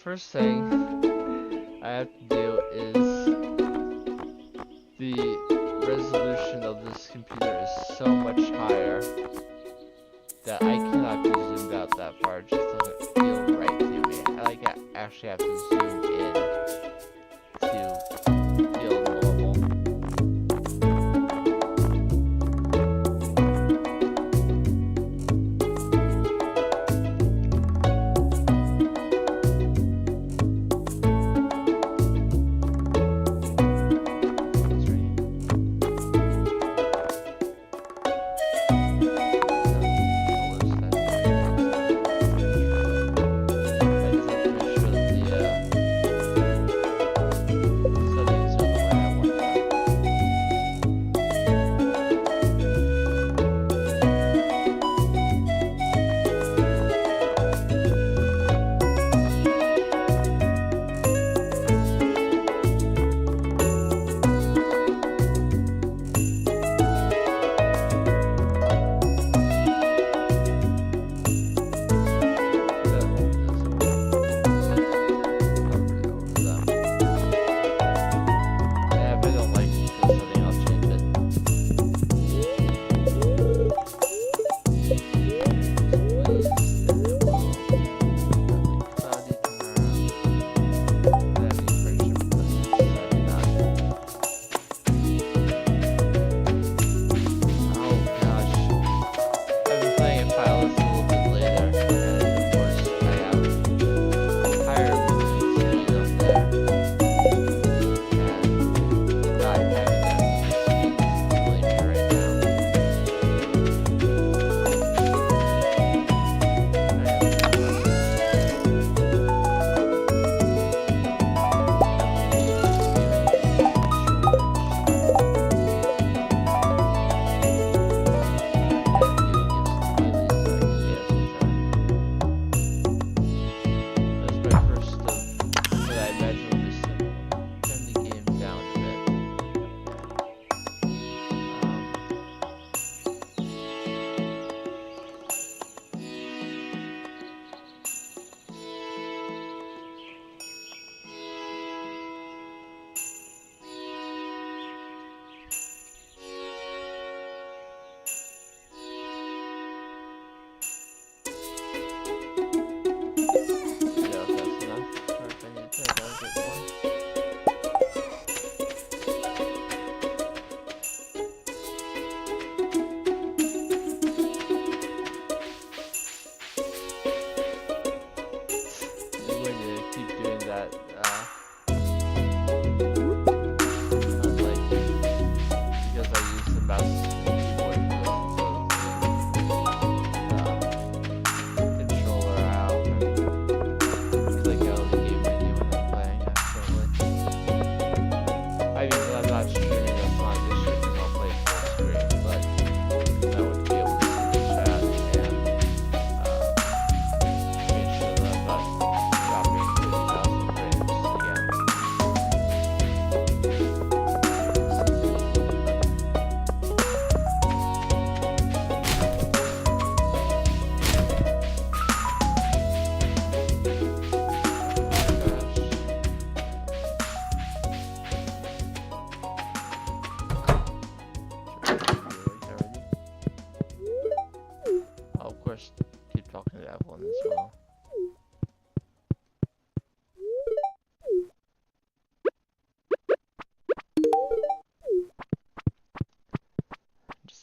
first thing I have to do is the resolution of this computer is so much higher that I cannot be zoomed out that far. It just doesn't feel right to me. I actually have to zoom in to feel normal.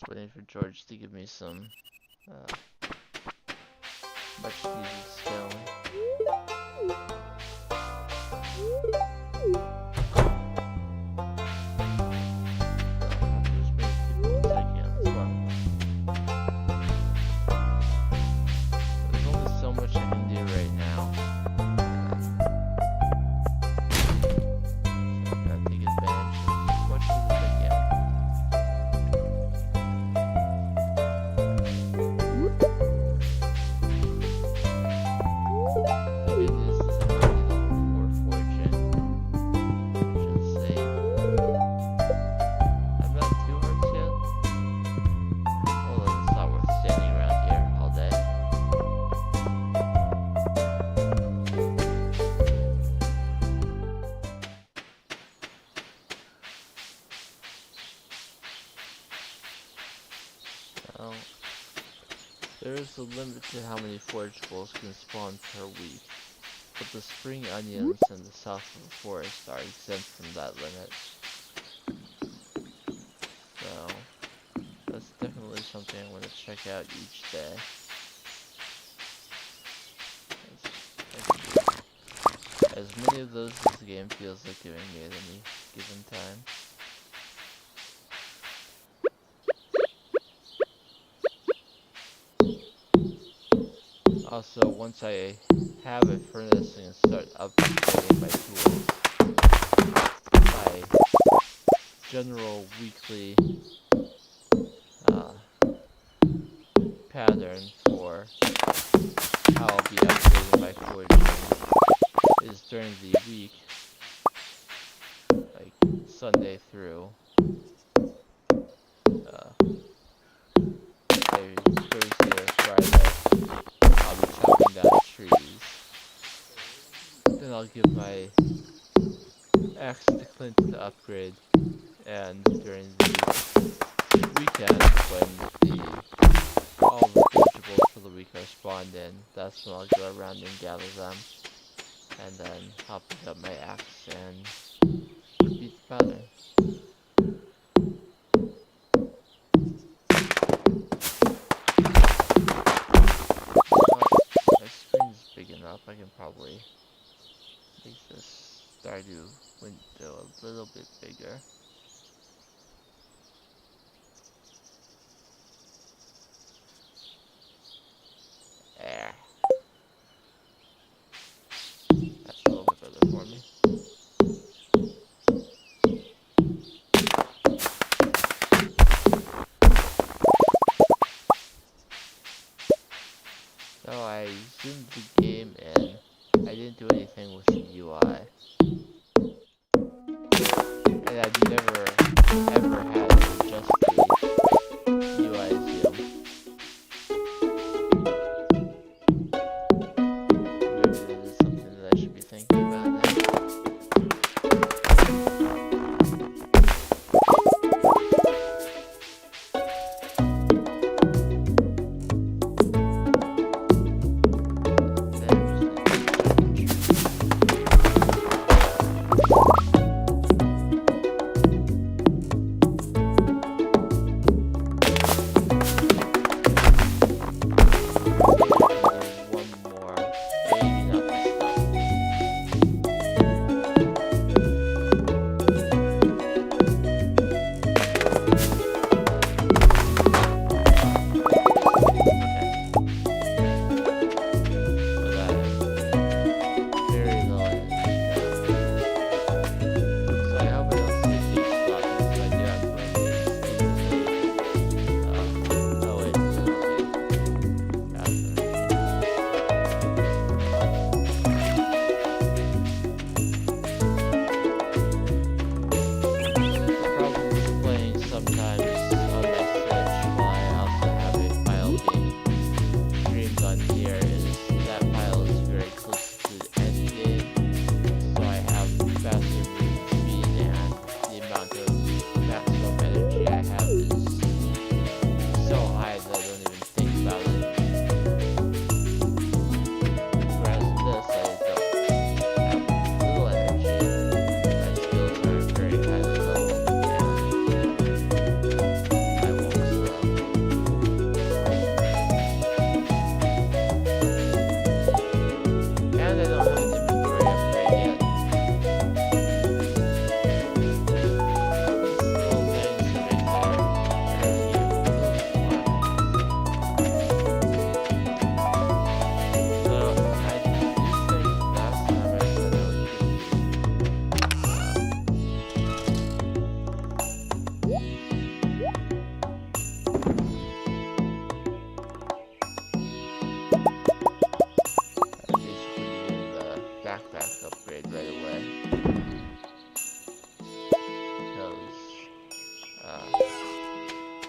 Waiting for George to give me some much needed stone. There's only so much I can do right now. So I gotta take advantage of as much as I can. Well, there is a limit to how many forageables can spawn per week, but the spring onions in the south of the forest are exempt from that limit. So, that's definitely something I'm going to check out each day. As many of those as the game feels like giving me at any given time. Also, once I have a furnace and start upgrading my tools, my general weekly pattern for how I'll be upgrading my foraging is during the week, like Sunday through say Thursday or Friday, I'll be chopping down trees. Then I'll give my axe to Clint to upgrade, and during the weekend when all the vegetables for the week are spawned in, that's when I'll go around and gather them, and then I'll pick up my axe and repeat the pattern. My screen's big enough, I can probably make this Stardew window a little bit bigger. There. That's a little bit better for me. So I zoomed the game in. I didn't do anything with the UI. And I've never ever had to adjust the UI zoom. Maybe this is something that I should be thinking about now.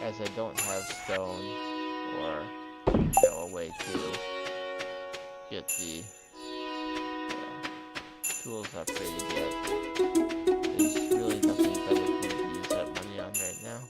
As I don't have stone or a way to get the tools upgraded yet, there's really nothing better for me to use that money on right now.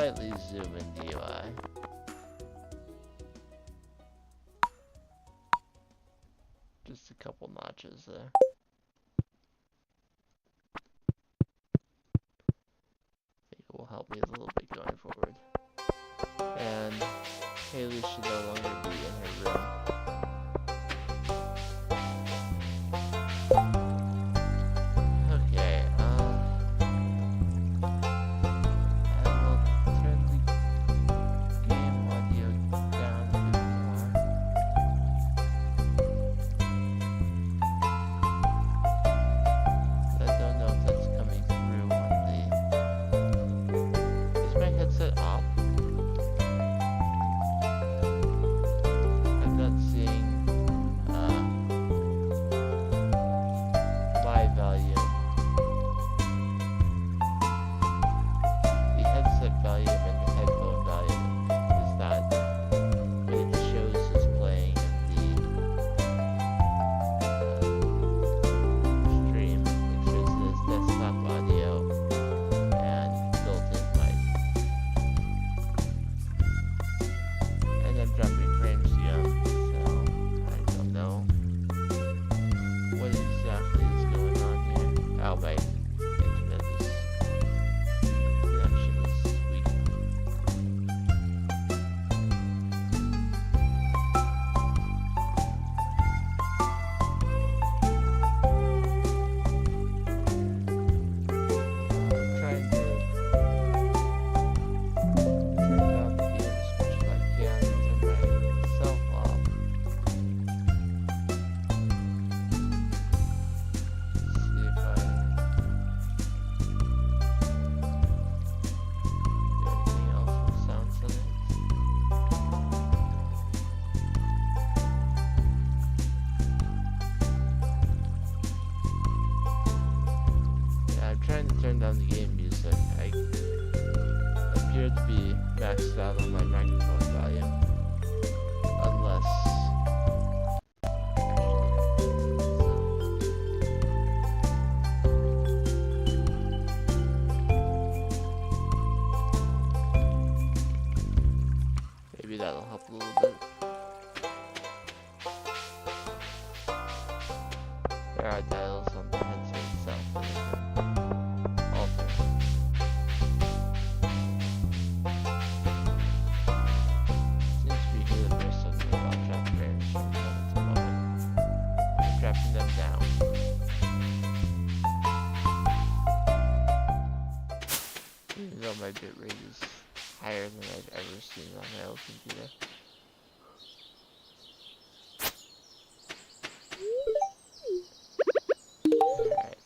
slightly zoom in the UI. Just a couple notches there. I think it will help me a little bit going forward. And Haley should no longer be in her room. Okay, I will turn the game audio down a bit more. I don't know if that's coming through on the... Is my headset off? I'm not seeing my volume. The headset volume and the headphone volume is not what it shows is playing in the stream. It shows this desktop audio and built-in mic. And I'm dropping frames again, so I don't know what exactly is going on here. Oh, my internet connection is weak. I'm trying to turn down the game as much as I can and turn myself off. See if I do anything else with sound settings. Yeah, I'm trying to turn down the game music. I appear to be maxed out on my microphone volume. Unless... maybe that'll help a little bit. There are dials on the headset itself that I can alter. Seems to be good if there's something about drop frames from moment to moment. I'm dropping them down. Even though my bitrate is higher than I've ever seen on my old computer. Alright.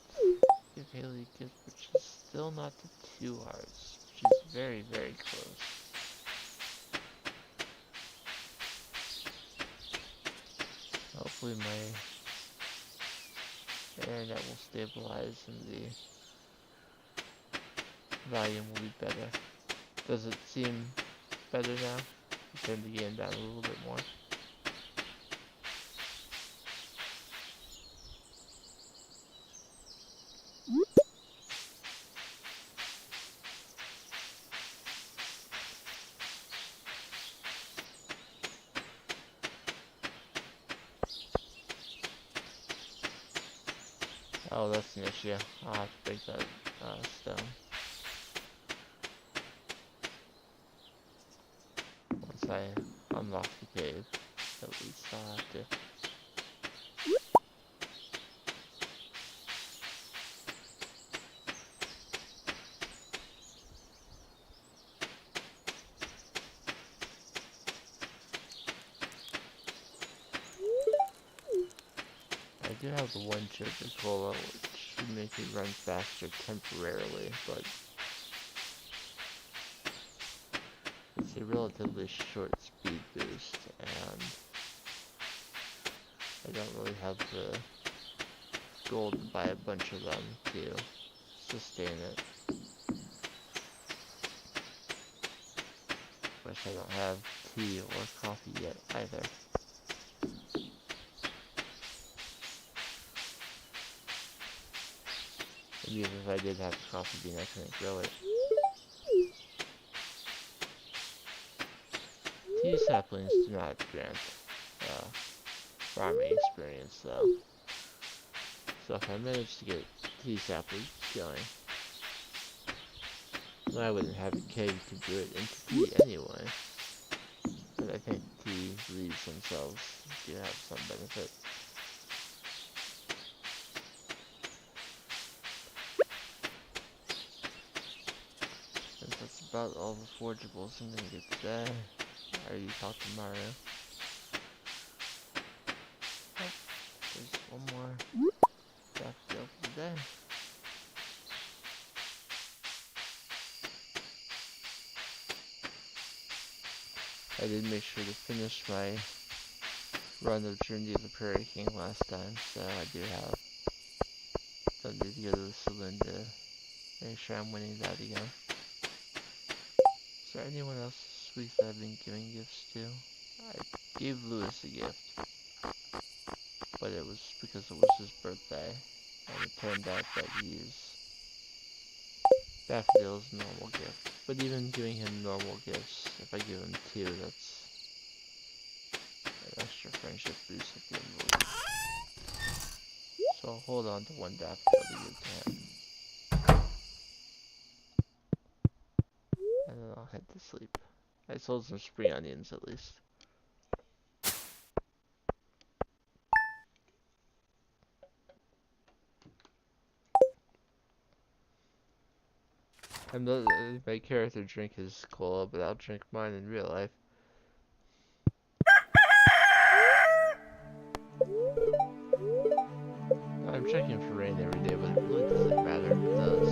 Give Haley a gift, which is still not to 2 hearts, which is very, very close. Hopefully my internet will stabilize and the volume will be better. Does it seem better now? Turn the game down a little bit more. Oh, that's an issue. I'll have to break that stone. Once I unlock the cave, at least I'll have to. I do have the one chip of cola, which should make it run faster temporarily, but it's a relatively short speed boost, and I don't really have the gold to buy a bunch of them to sustain it. Wish I don't have tea or coffee yet either. Even if I did have a coffee bean, I couldn't grow it. tea saplings do not grant farming experience though. So if I manage to get tea saplings going, then I wouldn't have a cave to do it into tea anyway. But I think tea leaves themselves do have some benefit. And that's about all the forageables I'm gonna get today. I already talked to Mario. Oh, there's one more daffodil for today. I did make sure to finish my run of Journey of the Prairie King last time, so I do have something to go to the saloon to make sure I'm winning that again. Is there anyone else this week that I've been giving gifts to? I gave Lewis a gift, but it was because it was his birthday, and it turned out that he is daffodil's normal gift. But even giving him normal gifts, if I give him 2, that's an extra friendship boost at the end of the week. So I'll hold on to 1 daffodil to give to him. And then I'll head to sleep. I sold some spring onions at least. My character drink his cola, but I'll drink mine in real life. I'm checking for rain every day, but it really doesn't matter if it does.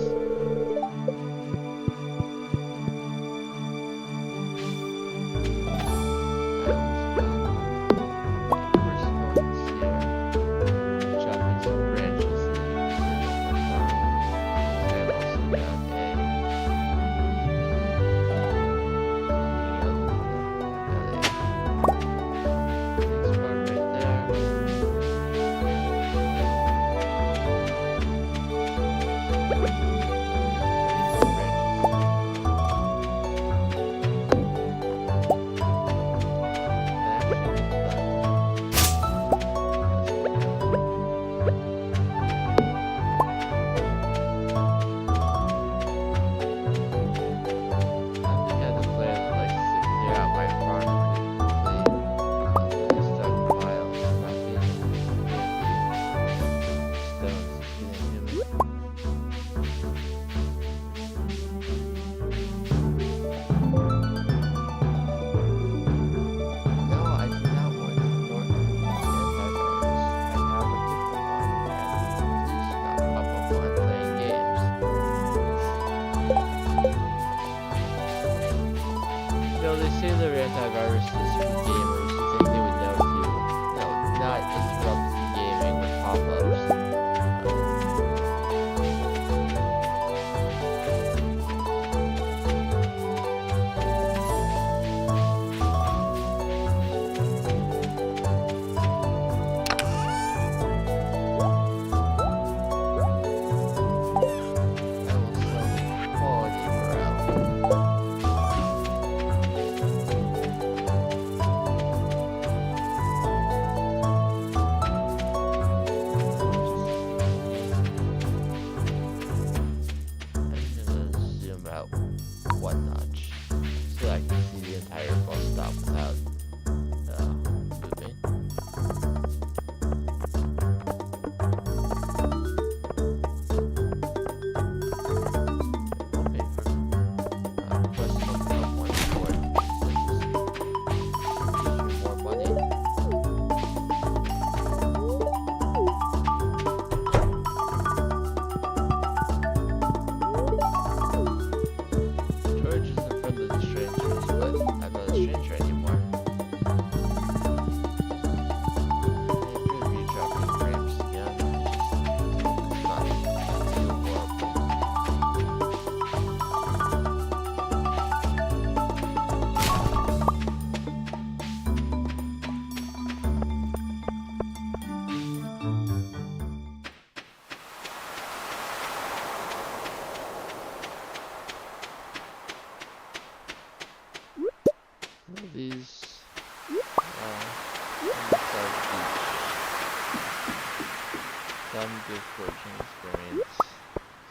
Some give foraging experience,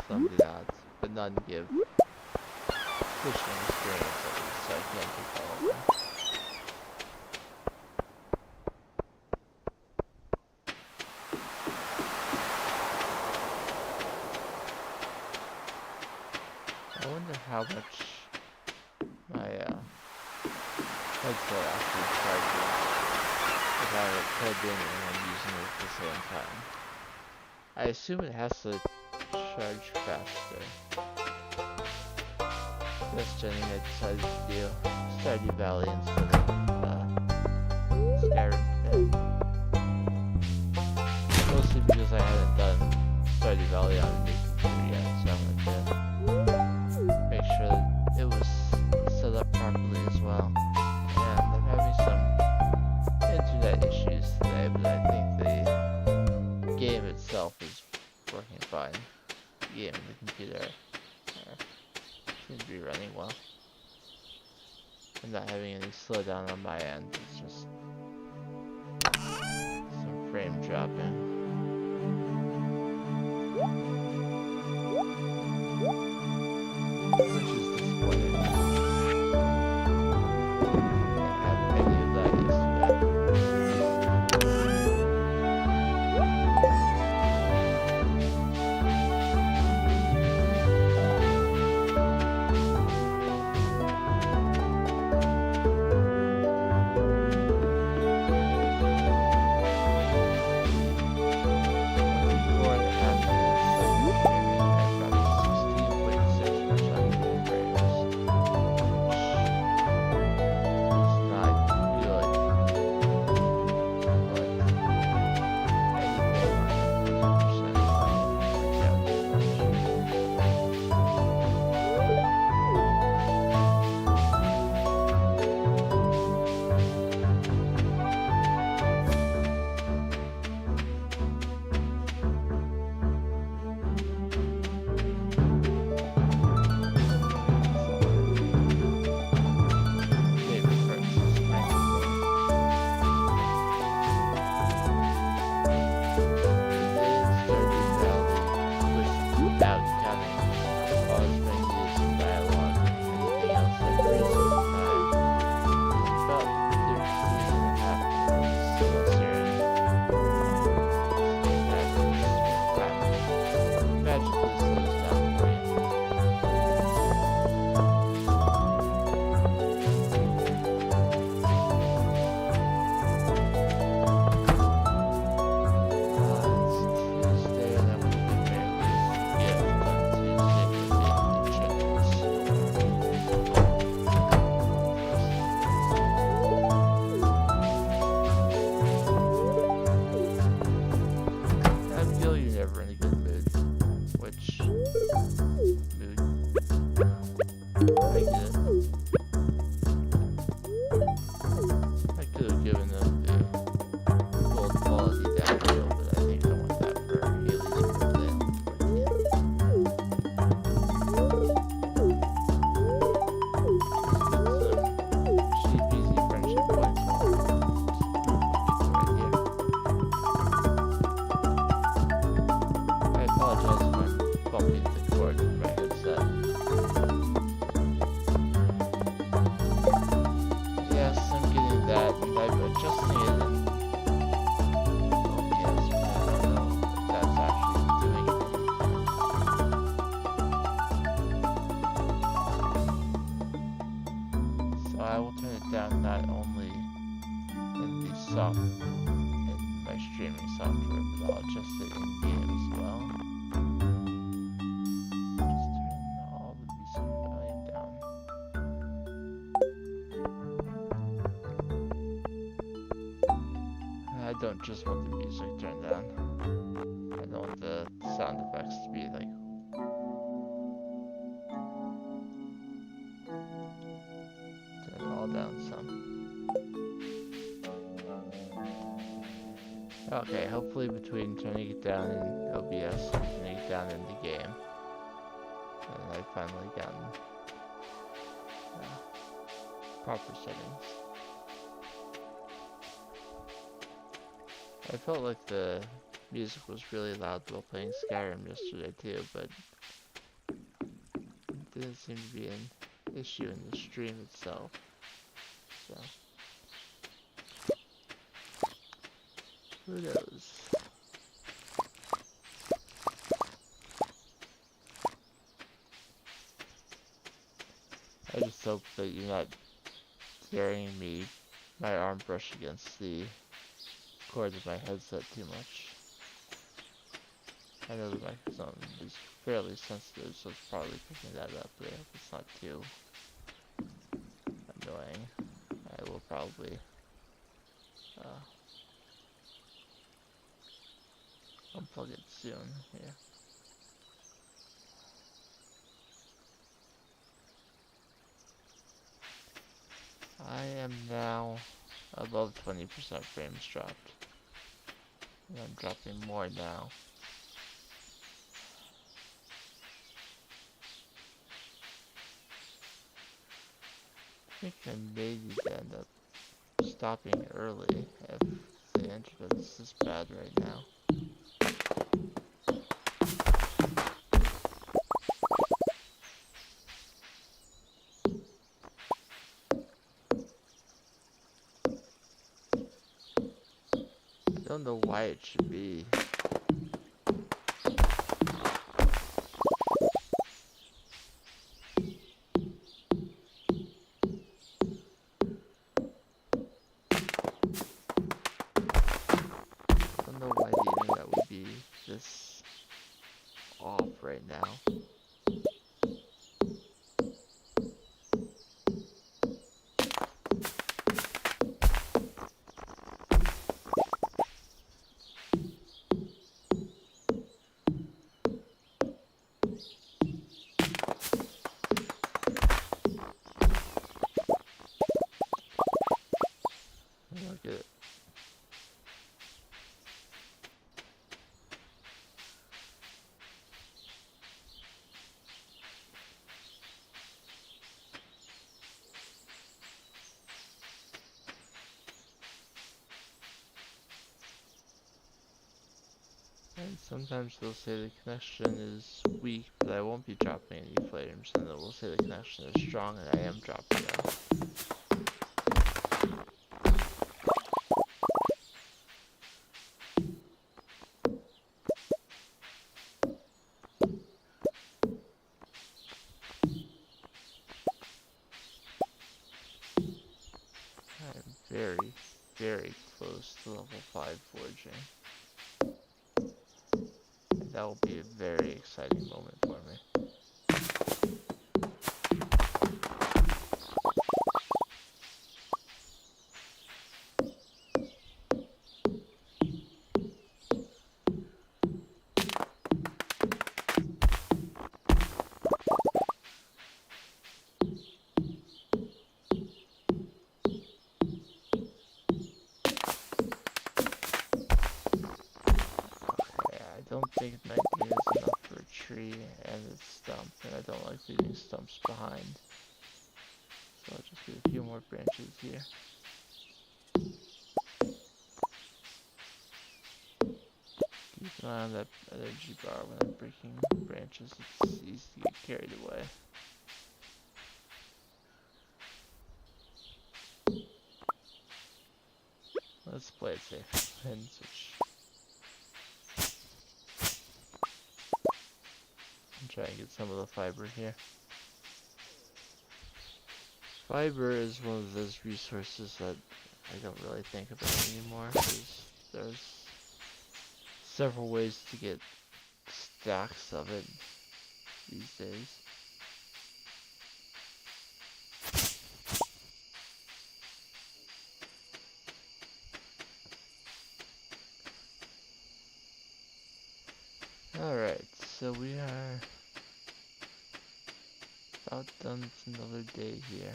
some do not, but none give fishing experience at least, so I can't pick all of them. I wonder how much my headset actually charges if I have it plugged in and I'm using it at the same time. I assume it has to charge faster. This Jenny I decided to do Stardew Valley instead of Skyrim Pit. Mostly because I hadn't done Stardew Valley on a new computer yet, so I'm going to make sure that it was set up properly as well. And I'm having some internet issues today, but I think the game itself is working fine. The game and the computer seem to be running well. I'm not having any slowdown on my end, it's just some frame dropping. Which is disappointing. I didn't have any of that yesterday. In my streaming software, but I'll adjust it in game as well. Just turn all the music volume down. I don't just want the music turned down. I don't want the sound effects to be like. Turn it all down some. Okay, hopefully between turning it down in OBS and turning it down in the game, and I've finally gotten proper settings. I felt like the music was really loud while playing Skyrim yesterday too, but it didn't seem to be an issue in the stream itself. So, who knows? I just hope that you're not hearing me, my arm brush against the cord of my headset too much. I know the microphone is fairly sensitive, so it's probably picking that up, but I hope it's not too annoying. I will probably unplug it soon here. I am now above 20% frames dropped. And I'm dropping more now. I think I may need to end up stopping early if the internet is this bad right now. I don't know why it should be. I don't know why the internet would be this off right now. Look at it. And sometimes they'll say the connection is weak, but I won't be dropping any frames, and then we'll say the connection is strong, and I am dropping them. I'm very, very close to level 5 forging. And that will be a very exciting moment for me. I don't think 19 is enough for a tree and its stump, and I don't like leaving stumps behind. So I'll just get a few more branches here. Keep an eye on that energy bar when I'm breaking branches, it's easy to get carried away. Let's play it safe and switch. And try and get some of the fiber here. Fiber is one of those resources that I don't really think about anymore. There's several ways to get stacks of it these days. Alright, so we are about done with another day here.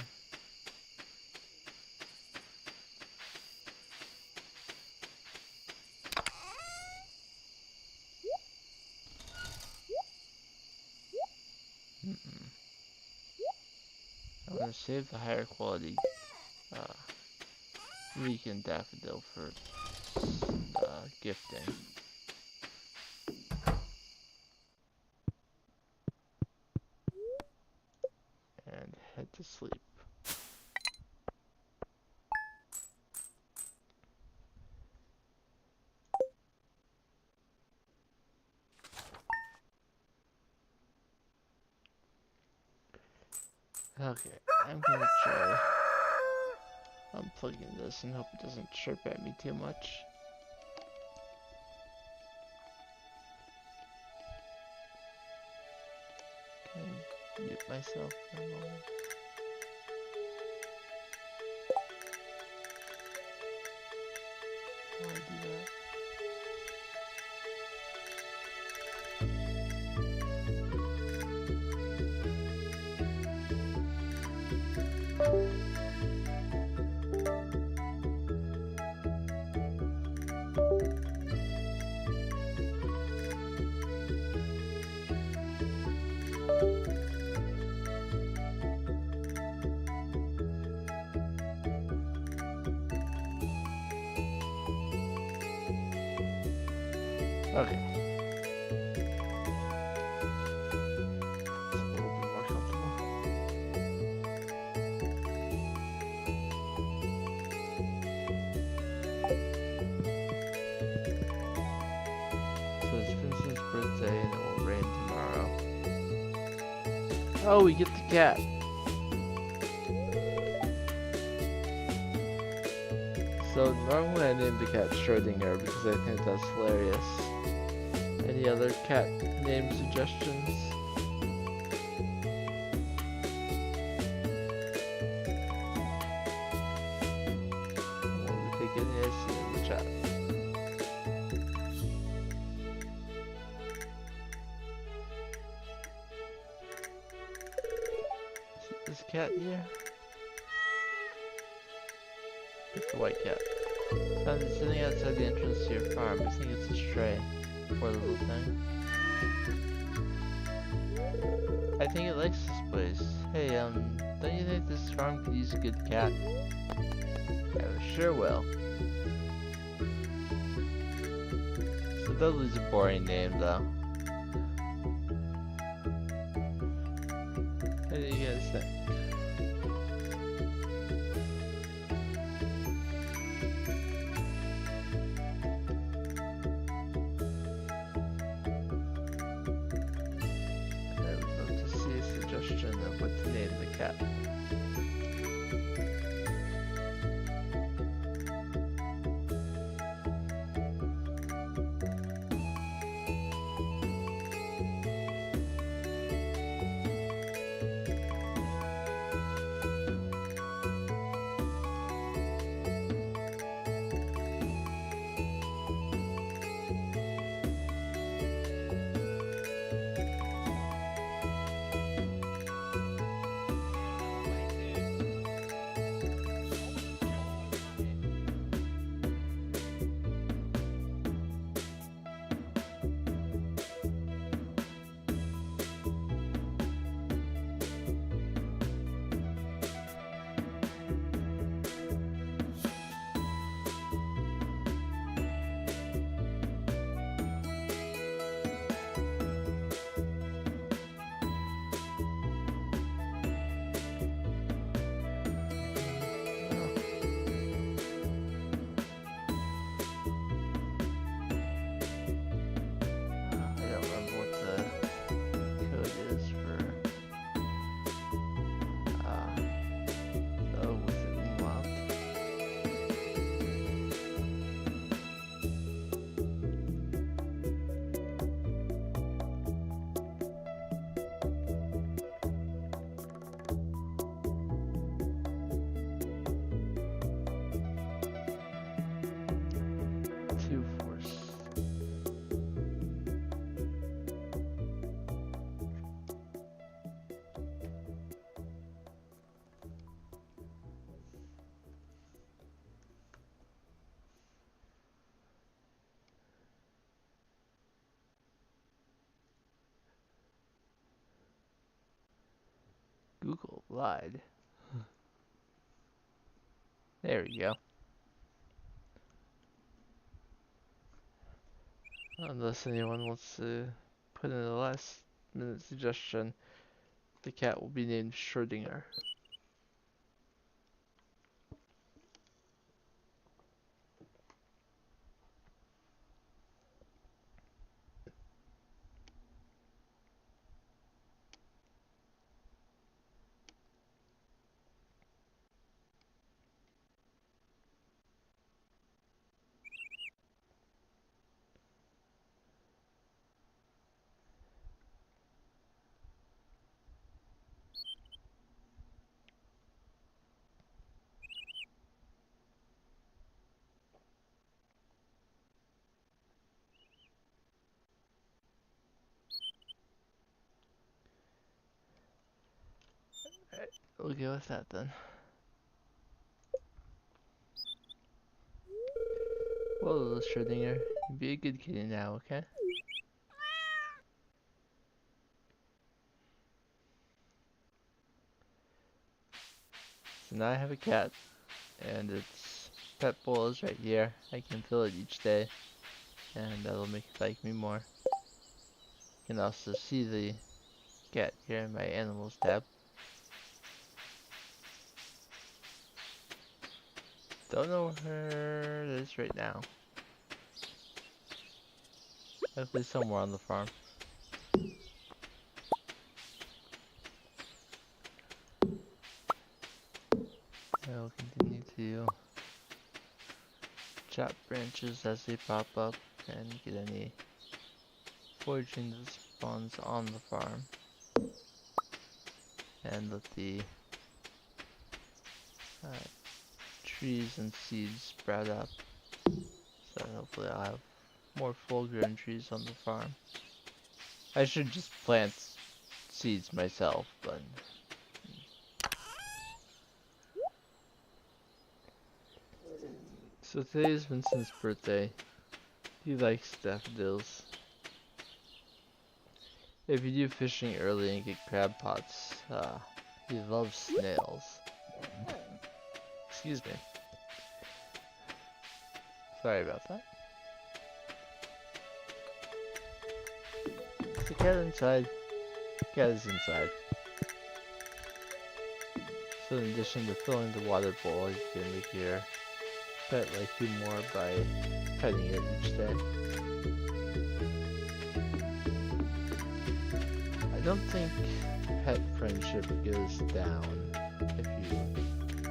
I'm gonna save the higher quality Rican daffodil for gifting. Okay, I'm gonna try unplugging this and hope it doesn't chirp at me too much. Can I mute myself for a moment? How do I do that? Okay. It's a little bit more comfortable. So it's Vincent's birthday and it will rain tomorrow. Oh, we get the cat. So normally I named the cat Schrodinger because I think that's hilarious. Any other cat name suggestions? Or we take any I see in the chat. Is this cat here? It's a white cat. Found it sitting outside the entrance to your farm. I think it's a stray. Poor little thing. I think it likes this place. Hey, don't you think this farm could use a good cat? Yeah, it sure will. So Dudley's a boring name, though. What do you guys think? I would love to see a suggestion of what to name the cat. Google lied. There we go. Unless anyone wants to put in a last minute suggestion, the cat will be named Schrodinger. we'll go with that then. Well, little Schrodinger, be a good kitty now, okay? So now I have a cat, and its pet bowl is right here. I can fill it each day, and that'll make it like me more. You can also see the cat here in my animals tab. Don't know where it is right now. Likely somewhere on the farm. I'll continue to chop branches as they pop up and get any foraging that spawns on the farm. And let the trees and seeds sprout up. So hopefully I'll have more full-grown trees on the farm. I should just plant seeds myself, but so today is Vincent's birthday. He likes daffodils. If you do fishing early and get crab pots, he loves snails. Excuse me. Sorry about that. Is the cat inside? Cat is inside. So in addition to filling the water bowl, you can make your pet like you more by petting it each day. I don't think pet friendship goes down if you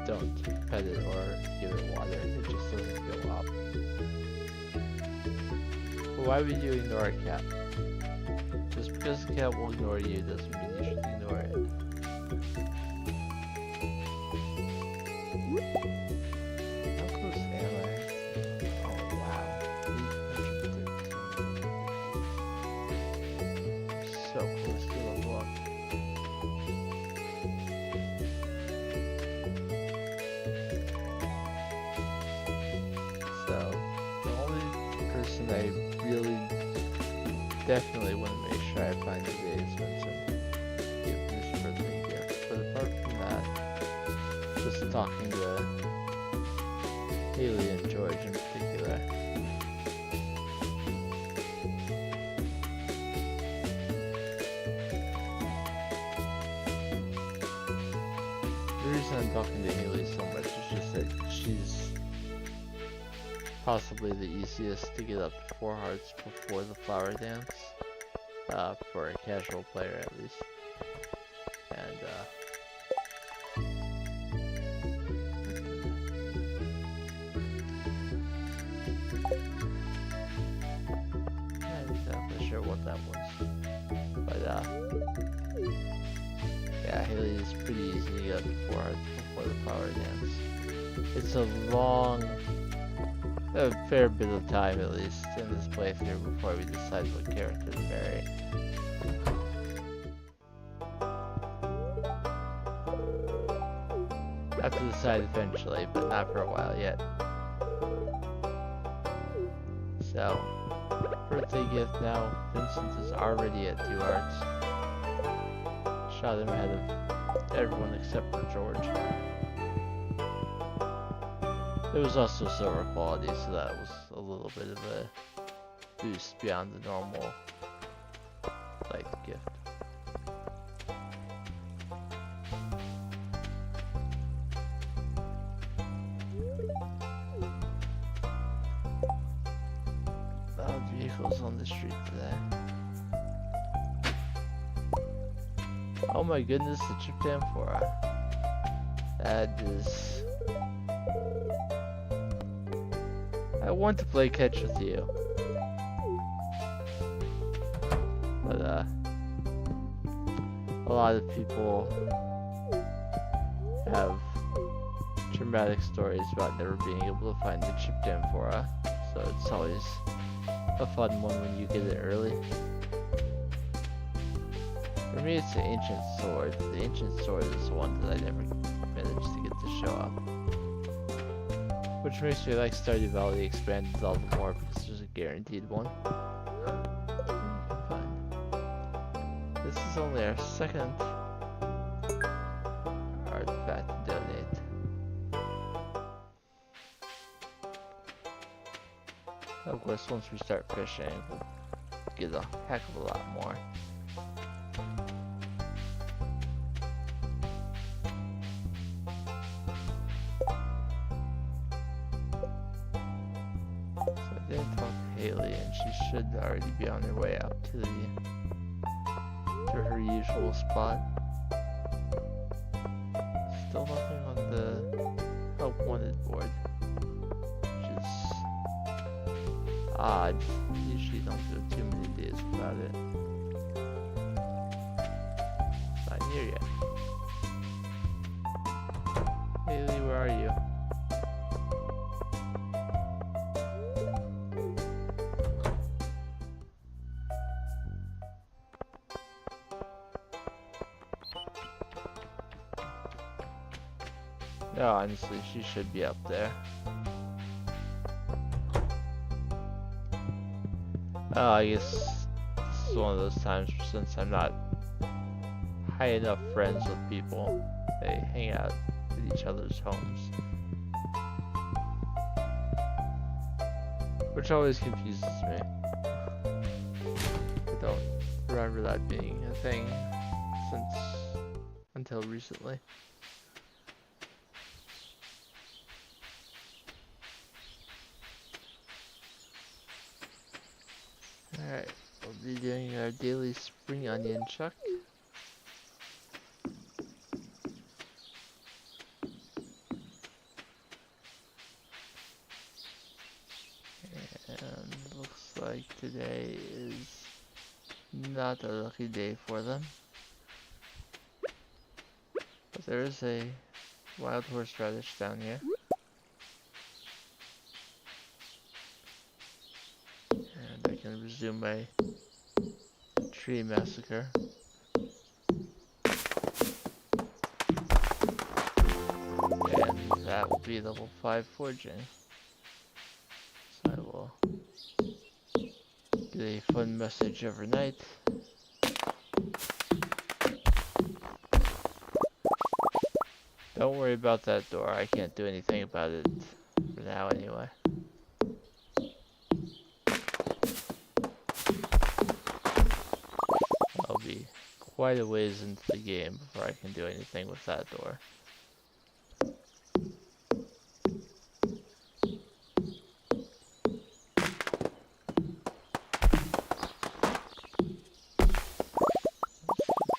don't pet it or give it water. It just doesn't go up. But why would you ignore a cat? Just because the cat will ignore you doesn't mean you should ignore it. How close am I? Oh wow. 813. So close to the block. So, the only person I really definitely want to make sure I find today is Vincent. Give his birthday gift. But apart from that, just talking to Haley and George in particular. The reason I'm talking to Haley so much is just that she's possibly the easiest to get up to 4 hearts before the flower dance, for a casual player at least. And not exactly sure what that was, but yeah, Haley is pretty easy to get up to 4 hearts before the flower dance. It's a fair bit of time at least in this playthrough before we decide what character to marry. I have to decide eventually, but not for a while yet. So, birthday gift now. Vincent is already at 2 hearts. Shot him ahead of everyone except for George. It was also silver quality, so that was a little bit of a boost beyond the normal like gift. Loud vehicles on the street today. Oh my goodness, the Chip Amphora. That is... I want to play catch with you. But a lot of people have traumatic stories about never being able to find the chipped amphora. So it's always a fun one when you get it early. For me, it's the ancient sword. The ancient sword is the one that I never managed to get to show up. Which makes me like Stardew Valley expanded all the more because there's a guaranteed one. This is only our second artifact to donate. Of course, once we start fishing, we'll get a heck of a lot more. So I didn't talk to Haley, and she should already be on her way out to her usual spot. Still nothing on the help wanted board, which is odd. Usually don't go too many days without it. Not here yet. Haley, where are you? No, honestly, she should be up there. I guess this is one of those times since I'm not high enough friends with people, they hang out at each other's homes. Which always confuses me. I don't remember that being a thing until recently. Alright, we'll be doing our daily spring onion chuck. And looks like today is not a lucky day for them. But there is a wild horseradish down here. And I can resume my tree massacre. And that will be level 5 forging. So I will get a fun message overnight. Don't worry about that door, I can't do anything about it for now anyway. I'll be quite a ways into the game before I can do anything with that door.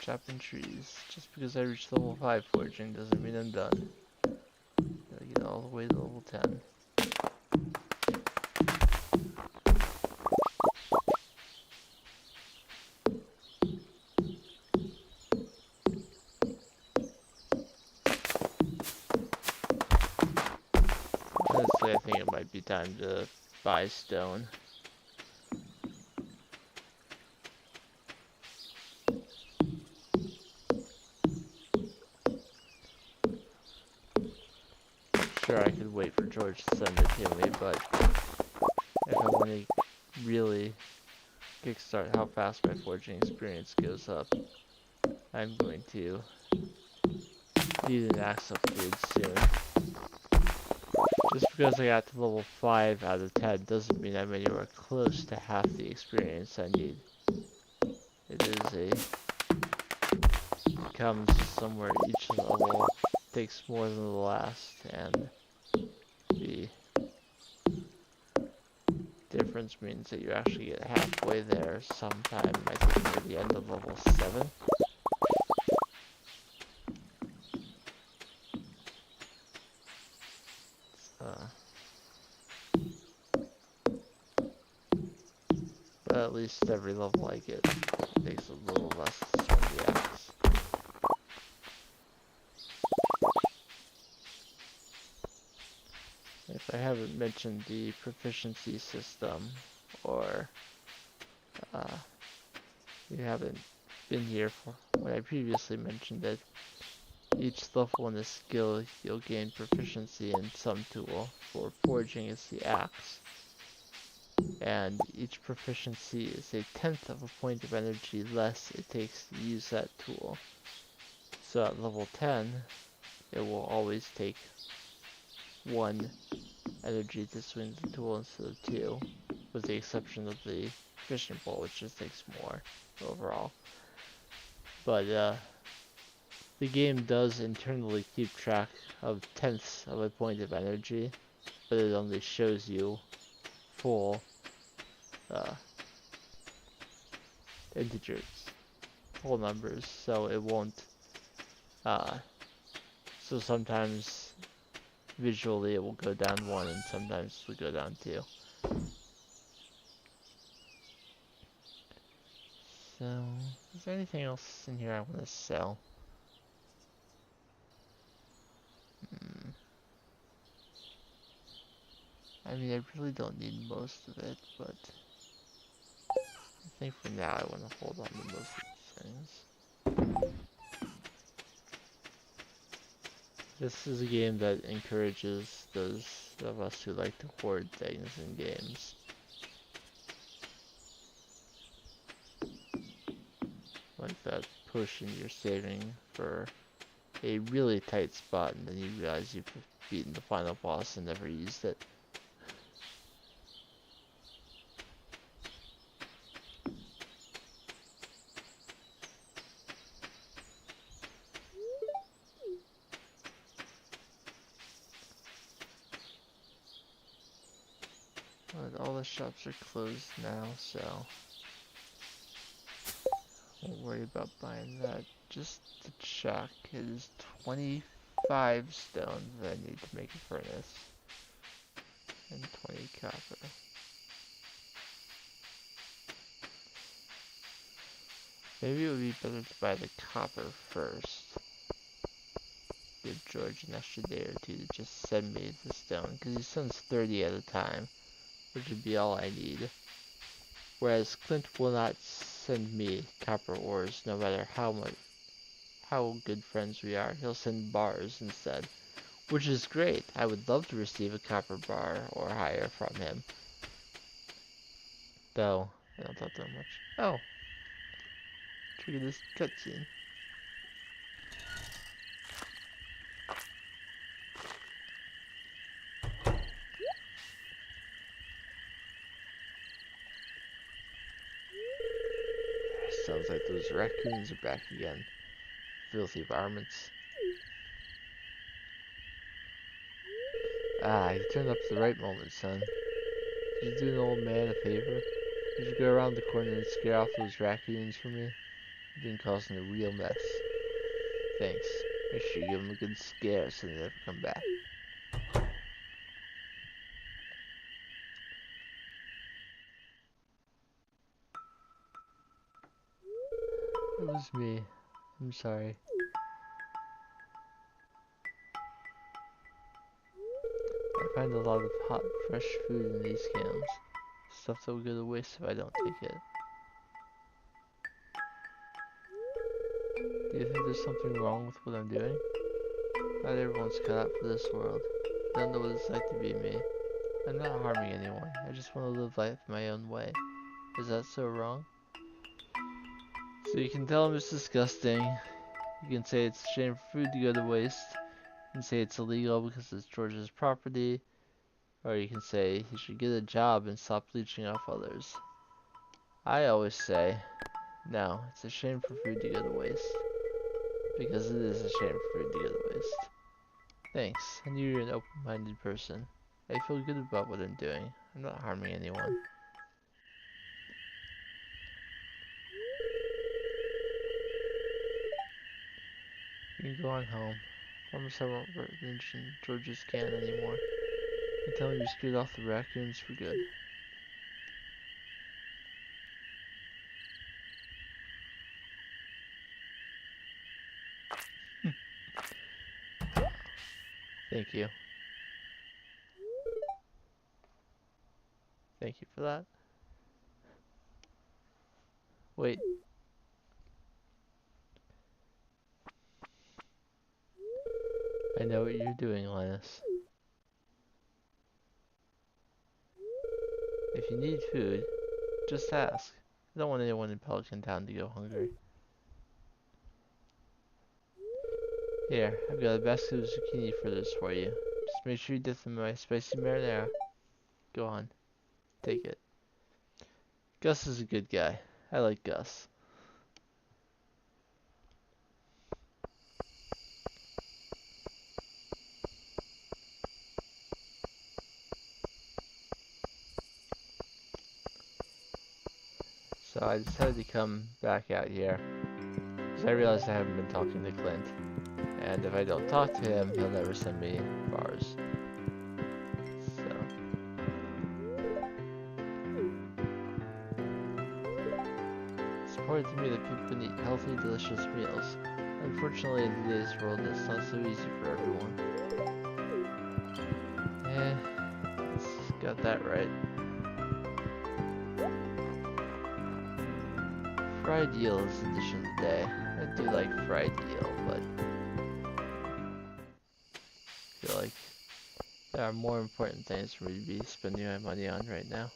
Chopping trees. Just because I reached level 5 forging doesn't mean I'm done. Gotta get all the way to level 10. Honestly, I think it might be time to buy stone. Sure, I could wait for George to send it to me, but if I want to really kickstart how fast my forging experience goes up, I'm going to need an axe upgrade soon. Just because I got to level 5 out of 10 doesn't mean I'm anywhere close to half the experience I need. It comes somewhere each level takes more than the last, and the difference means that you actually get halfway there sometime, I think near the end of level 7. But at least every level I get takes a little less to swing the axe. If I haven't mentioned the proficiency system, or you haven't in here for when I previously mentioned that each level in a skill you'll gain proficiency in some tool. For forging is the axe, and each proficiency is a tenth of a point of energy less it takes to use that tool. So at level 10, it will always take 1 energy to swing the tool instead of 2, with the exception of the fishing pole, which just takes more overall. But the game does internally keep track of tenths of a point of energy, but it only shows you full uh, integers, whole numbers, so it won't. So sometimes visually it will go down 1, and sometimes it will go down 2. So, is there anything else in here I want to sell? I mean, I really don't need most of it, but I think for now I want to hold on to most of these things. This is a game that encourages those of us who like to hoard things in games. Like that potion you're saving for a really tight spot, and then you realize you've beaten the final boss and never used it. But all the shops are closed now, so won't worry about buying that. Just to check, it is 25 stone that I need to make a furnace, and 20 copper. Maybe it would be better to buy the copper first. Give George an extra day or two to just send me the stone, because he sends 30 at a time, which would be all I need. Whereas Clint will not send me copper ores, no matter how good friends we are. He'll send bars instead, which is great. I would love to receive a copper bar or higher from him, though I don't talk that much. Oh, trigger this cutscene. Sounds like those raccoons are back again. Filthy varmints. Ah, you turned up at the right moment, son. Did you do an old man a favor? Did you go around the corner and scare off those raccoons for me? You've been causing a real mess. Thanks. Make sure you give them a good scare so they never come back. It was me. I'm sorry. I find a lot of hot, fresh food in these cans. Stuff that will go to waste if I don't take it. Do you think there's something wrong with what I'm doing? Not everyone's cut out for this world. I don't know what it's like to be me. I'm not harming anyone. I just want to live life my own way. Is that so wrong? So you can tell him it's disgusting. You can say it's a shame for food to go to waste. You can say it's illegal because it's George's property. Or you can say he should get a job and stop leeching off others. I always say, no, it's a shame for food to go to waste. Because it is a shame for food to go to waste. Thanks, I knew you're an open-minded person. I feel good about what I'm doing. I'm not harming anyone. You can go on home. Promise I won't mention George's can anymore. And tell him you scared off the raccoons for good. Thank you. Thank you for that. Wait. I know what you're doing, Linus. If you need food, just ask. I don't want anyone in Pelican Town to go hungry. Here, I've got a basket of zucchini fritters for you. Just make sure you dip them in my spicy marinara. Go on, take it. Gus is a good guy. I like Gus. So I decided to come back out here because I realized I haven't been talking to Clint. And if I don't talk to him, he'll never send me bars. So, it's important to me that people can eat healthy, delicious meals. Unfortunately, in today's world, it's not so easy for everyone. Eh, it's got that right. Fried eel is the dish of the day. I do like fried eel, but I feel like there are more important things for me to be spending my money on right now.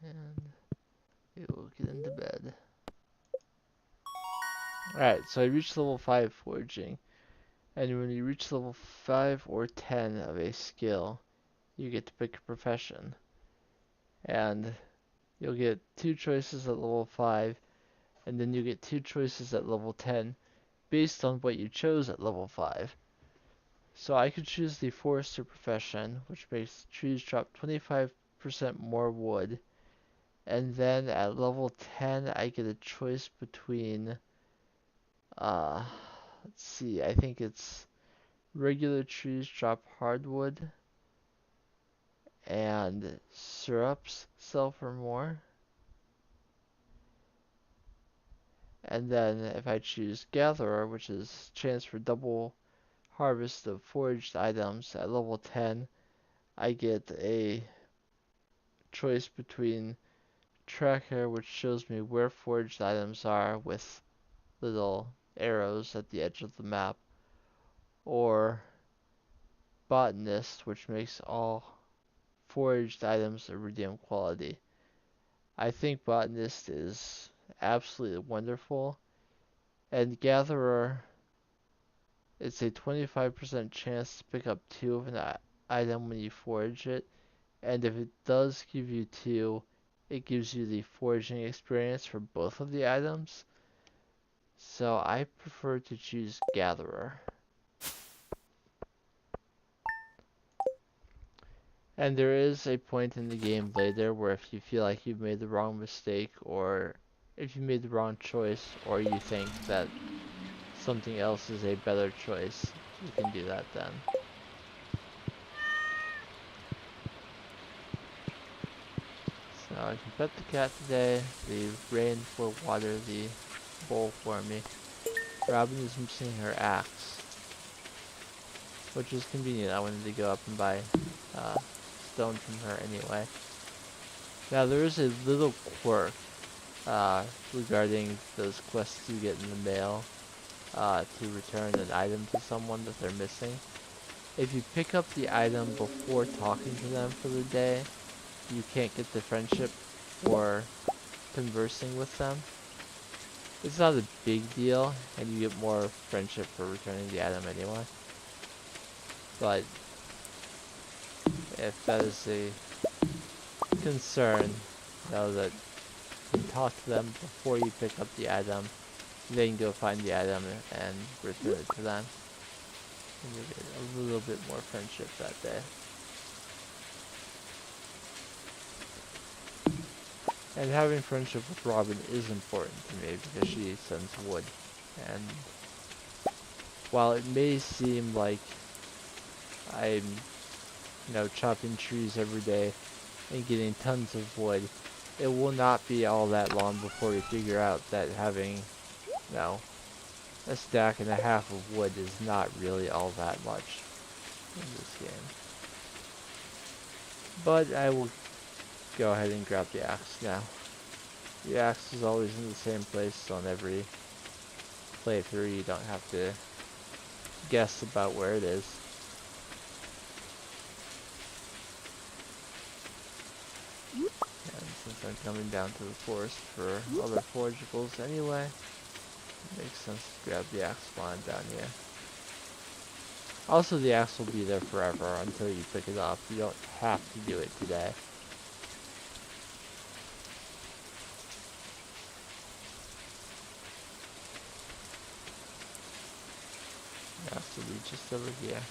And we will get into bed. Alright, so I reached level 5 foraging. And when you reach level 5 or 10 of a skill, you get to pick a profession. And you'll get 2 choices at level 5, and then you get 2 choices at level 10 based on what you chose at level 5. So I could choose the forester profession, which makes trees drop 25% more wood. And then at level 10, I get a choice between, let's see, I think it's regular trees drop hardwood and syrups sell for more. And then if I choose gatherer, which is chance for double harvest of foraged items at level 10, I get a choice between tracker, which shows me where foraged items are with little arrows at the edge of the map, or botanist, which makes all foraged items of redeemed quality. I think botanist is absolutely wonderful, and gatherer, it's a 25% chance to pick up 2 of an item when you forage it, and if it does give you 2, it gives you the foraging experience for both of the items. So I prefer to choose gatherer. And there is a point in the game later where if you feel like you've made the wrong mistake, or if you made the wrong choice, or you think that something else is a better choice, you can do that then. So I can pet the cat today. The rain will water the bowl for me. Robin is missing her axe, which is convenient. I wanted to go up and buy stone from her anyway. Now there is a little quirk regarding those quests you get in the mail to return an item to someone that they're missing. If you pick up the item before talking to them for the day, you can't get the friendship for conversing with them. It's not a big deal, and you get more friendship for returning the item anyway. But if that is a concern, know that you can talk to them before you pick up the item, then go find the item and return it to them. And you'll get a little bit more friendship that day. And having friendship with Robin is important to me because she sends wood. And while it may seem like I'm, chopping trees every day and getting tons of wood, it will not be all that long before we figure out that having, a stack and a half of wood is not really all that much in this game. But I will go ahead and grab the axe now. The axe is always in the same place on every playthrough. You don't have to guess about where it is. And since I'm coming down to the forest for other forageables anyway, it makes sense to grab the axe while I'm down here. Also, the axe will be there forever until you pick it up. You don't have to do it today. The axe will be just over here.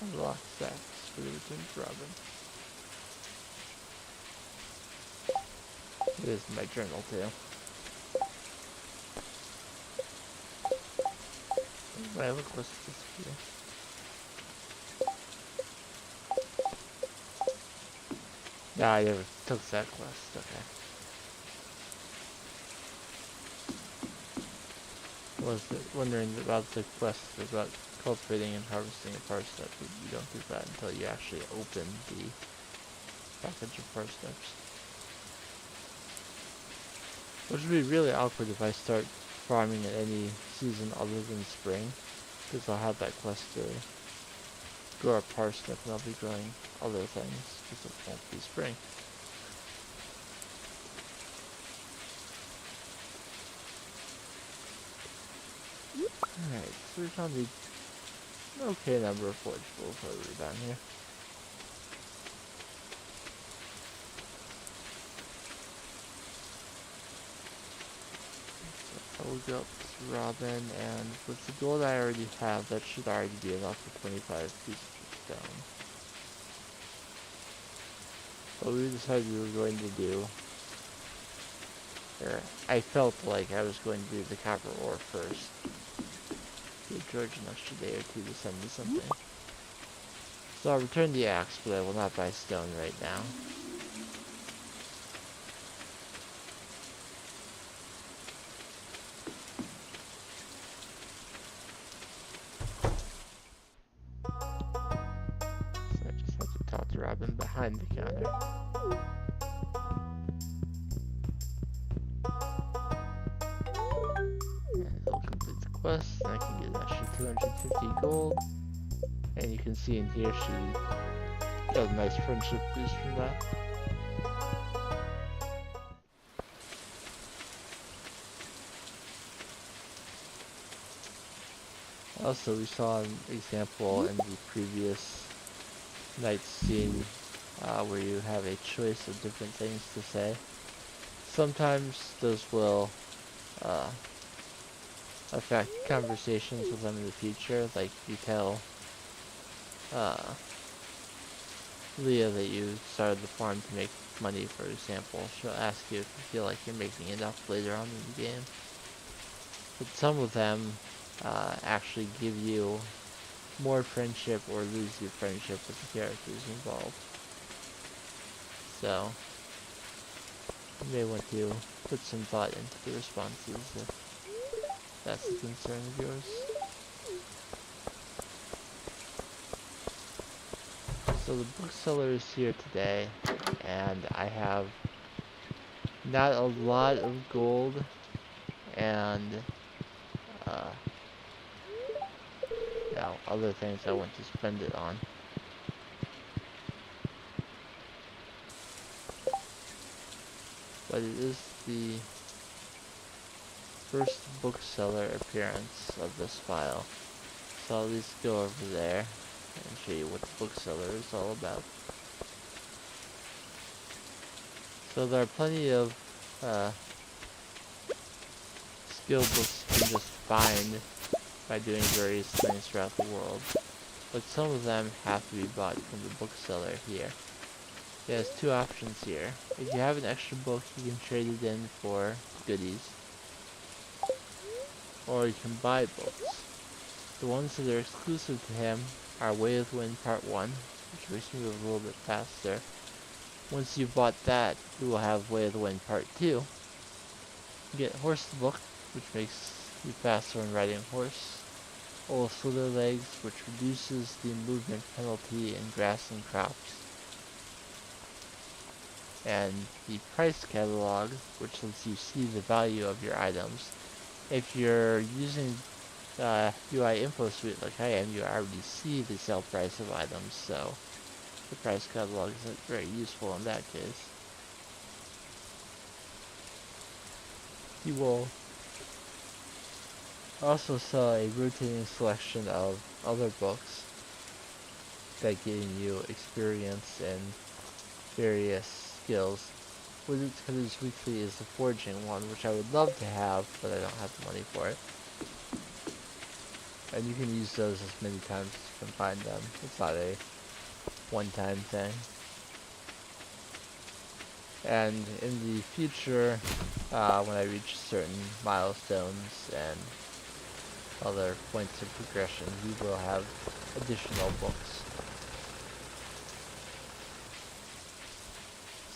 Unlock sacks for the return to Robin. Here's my journal too. I have a quest to disappear. Nah, I never took that quest, okay. I was wondering about the quest about cultivating and harvesting a parsnip, but you don't do that until you actually open the package of parsnips. Which would be really awkward if I start farming in any season other than spring, because I'll have that quest to grow a parsnip and I'll be growing other things, because it won't be spring. Alright, so we found an okay number of forageables over down here. So I will go up to Robin, and with the gold I already have, that should already be enough for 25 pieces of stone. What we decided we were going to do, or I felt like I was going to do the copper ore first. Give George an extra day or two to send me something. So I'll return the axe, but I will not buy stone right now. So I just have to talk to Robin behind the counter. And he'll complete the quest, and I can get an extra 250 gold. And you can see in here she got a nice friendship boost from that. Also, we saw an example in the previous night scene where you have a choice of different things to say. Sometimes those will affect conversations with them in the future, like you tell Leah that you started the farm to make money, for example. She'll ask you if you feel like you're making enough later on in the game. But some of them actually give you more friendship or lose your friendship with the characters involved. So, you may want to put some thought into the responses if that's a concern of yours. So the bookseller is here today, and I have not a lot of gold and other things I want to spend it on. But it is the first bookseller appearance of this file, so I'll at least go over there and show you what the bookseller is all about. So there are plenty of skill books you can just find by doing various things throughout the world, but some of them have to be bought from the bookseller here. He has two options here. If you have an extra book, you can trade it in for goodies, or you can buy books. The ones that are exclusive to him are Way of the Wind Part 1, which makes me move a little bit faster. Once you've bought that, you will have Way of the Wind Part 2, You get horse book, which makes you faster when riding a horse. Old slither legs, which reduces the movement penalty in grass and crops. And the price catalog, which lets you see the value of your items. If you're using UI info suite like I am, you already see the sale price of items, so the price catalog is very useful in that case. You will also sell a rotating selection of other books that gain you experience and various skills. Wizard's Cottage Weekly is the forging one, which I would love to have, but I don't have the money for it. And you can use those as many times as you can find them. It's not a one-time thing. And in the future, when I reach certain milestones and other points of progression, we will have additional books.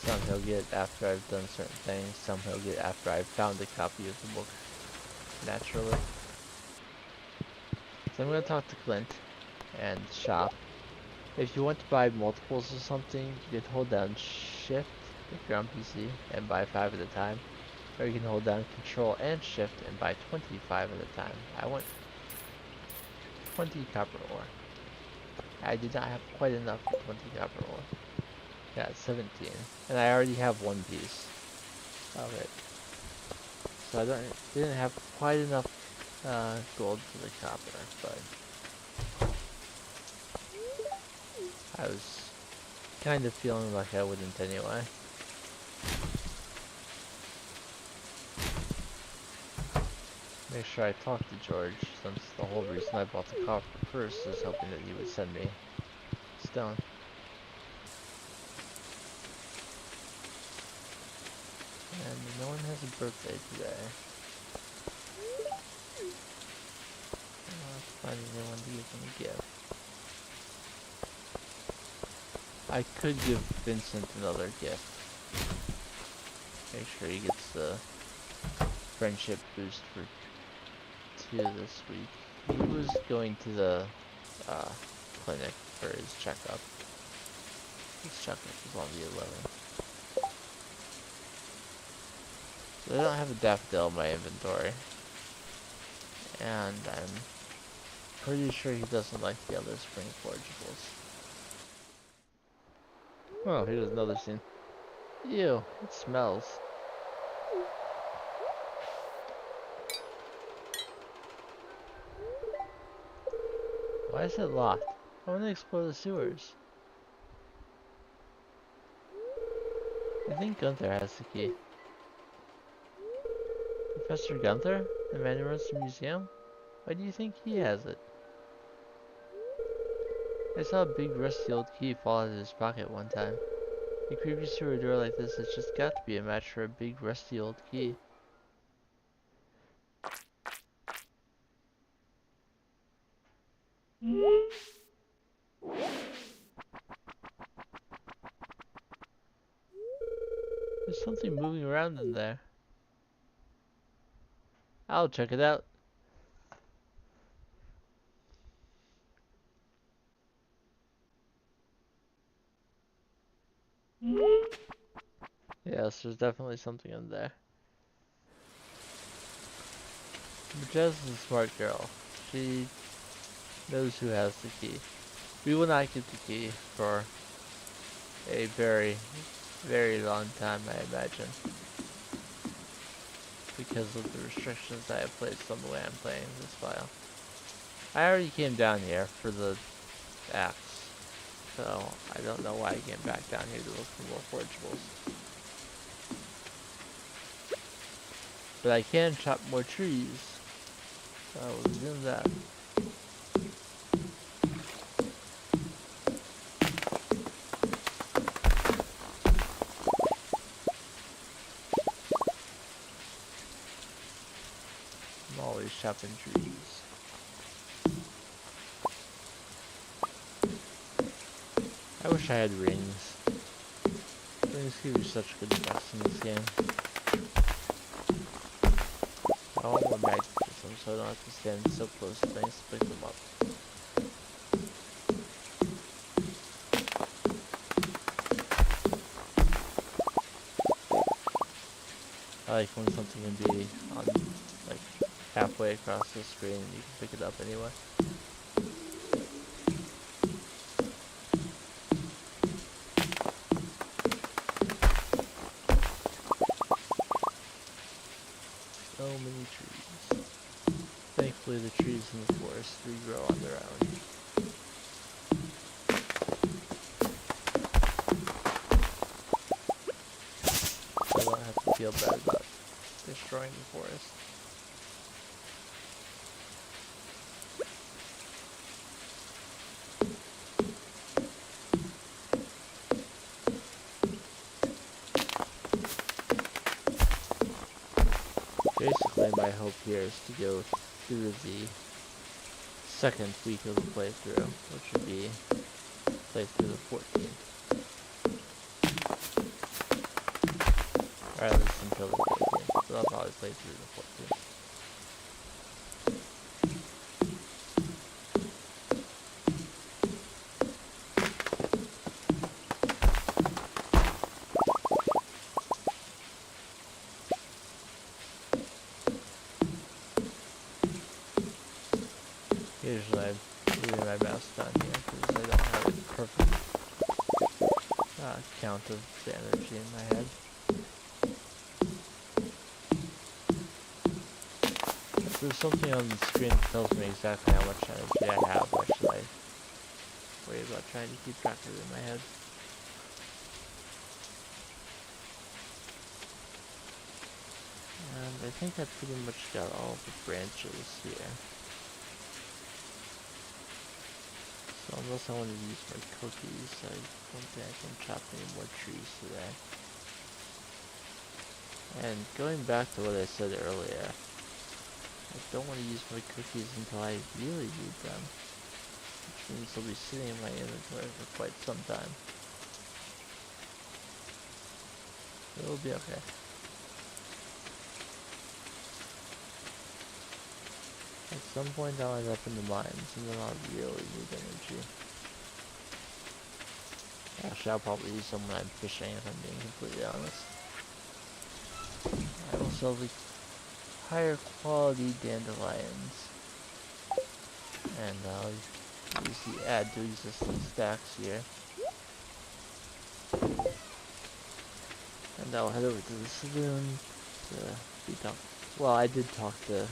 Some he'll get after I've done certain things, some he'll get after I've found a copy of the book, naturally. So I'm going to talk to Clint and shop. If you want to buy multiples of something, you can hold down shift if you're on PC and buy 5 at a time. Or you can hold down control and shift and buy 25 at a time. I want 20 copper ore. I did not have quite enough for 20 copper ore. Got 17. And I already have one piece of it. So I didn't have quite enough gold for the copper, but I was kind of feeling like I wouldn't anyway. Make sure I talk to George, since the whole reason I bought the copper first is hoping that he would send me stone. And no one has a birthday today. Let's find anyone to give them a gift. I could give Vincent another gift. Make sure he gets the friendship boost for 2 this week. He was going to the clinic for his checkup. His checkup was on the 11th. So I don't have a daffodil in my inventory. And I'm pretty sure he doesn't like the other spring forageables. Oh, here's another scene. Ew, it smells. Why is it locked? I want to explore the sewers. I think Gunther has the key. Professor Gunther? The man who runs the museum? Why do you think he has it? I saw a big rusty old key fall out of his pocket one time. A creepy sewer door like this has just got to be a match for a big rusty old key. There's something moving around in there. I'll check it out. Yes, there's definitely something in there. But Jess is a smart girl. She knows who has the key. We will not get the key for a very, very long time, I imagine. Because of the restrictions I have placed on the way I'm playing this file. I already came down here for the axe, so I don't know why I came back down here to look for more forageables. But I can chop more trees, so I will do that. I'm always chopping trees. I wish I had rings. Rings give you such good buffs in this game. I want more magnetism so I don't have to stand so close to things to pick them up. I like when something can be on, like, halfway across the screen and you can pick it up anyway. So many trees. Thankfully the trees in the forest regrow on their own. So I don't have to feel bad about destroying the forest. Basically, my hope here is to go through the second week of the playthrough, which would be playthrough the 14th. Or at least until the 14th, but I'll probably play through the 14th. Usually I'm moving my mouse down here because I don't have a perfect count of the energy in my head. If there's something on the screen that tells me exactly how much energy I have, why should I worry about trying to keep track of it in my head? And I think I pretty much got all the branches here. So unless I want to use my cookies, I don't think I can chop any more trees today. And going back to what I said earlier, I don't want to use my cookies until I really need them, which means they'll be sitting in my inventory for quite some time. It'll be okay. At some point I'll end up in the mines and then I'll really need energy. Actually, I'll probably use them when I'm fishing if I'm being completely honest. I will sell the higher quality dandelions. And I'll use the add to existing stacks here. And I'll head over to the saloon to be talk. Well, I did talk to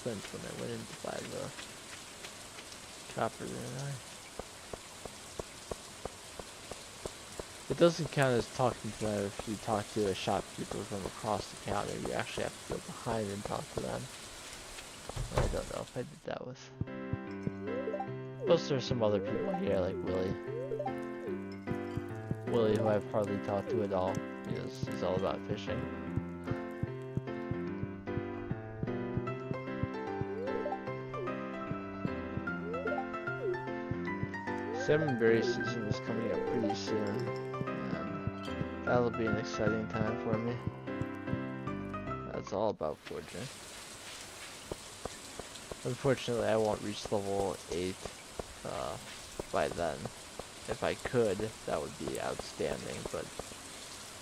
Clint when I went in to buy the copper, didn't I? It doesn't count as talking to them if you talk to a shopkeeper from across the counter. You actually have to go behind and talk to them. I don't know if I did that with. Plus there's some other people here like Willie. Willie, who I've hardly talked to at all, because he's all about fishing. Salmonberry season is coming up pretty soon, and that'll be an exciting time for me. That's all about foraging. Unfortunately, I won't reach level 8 by then. If I could, that would be outstanding, but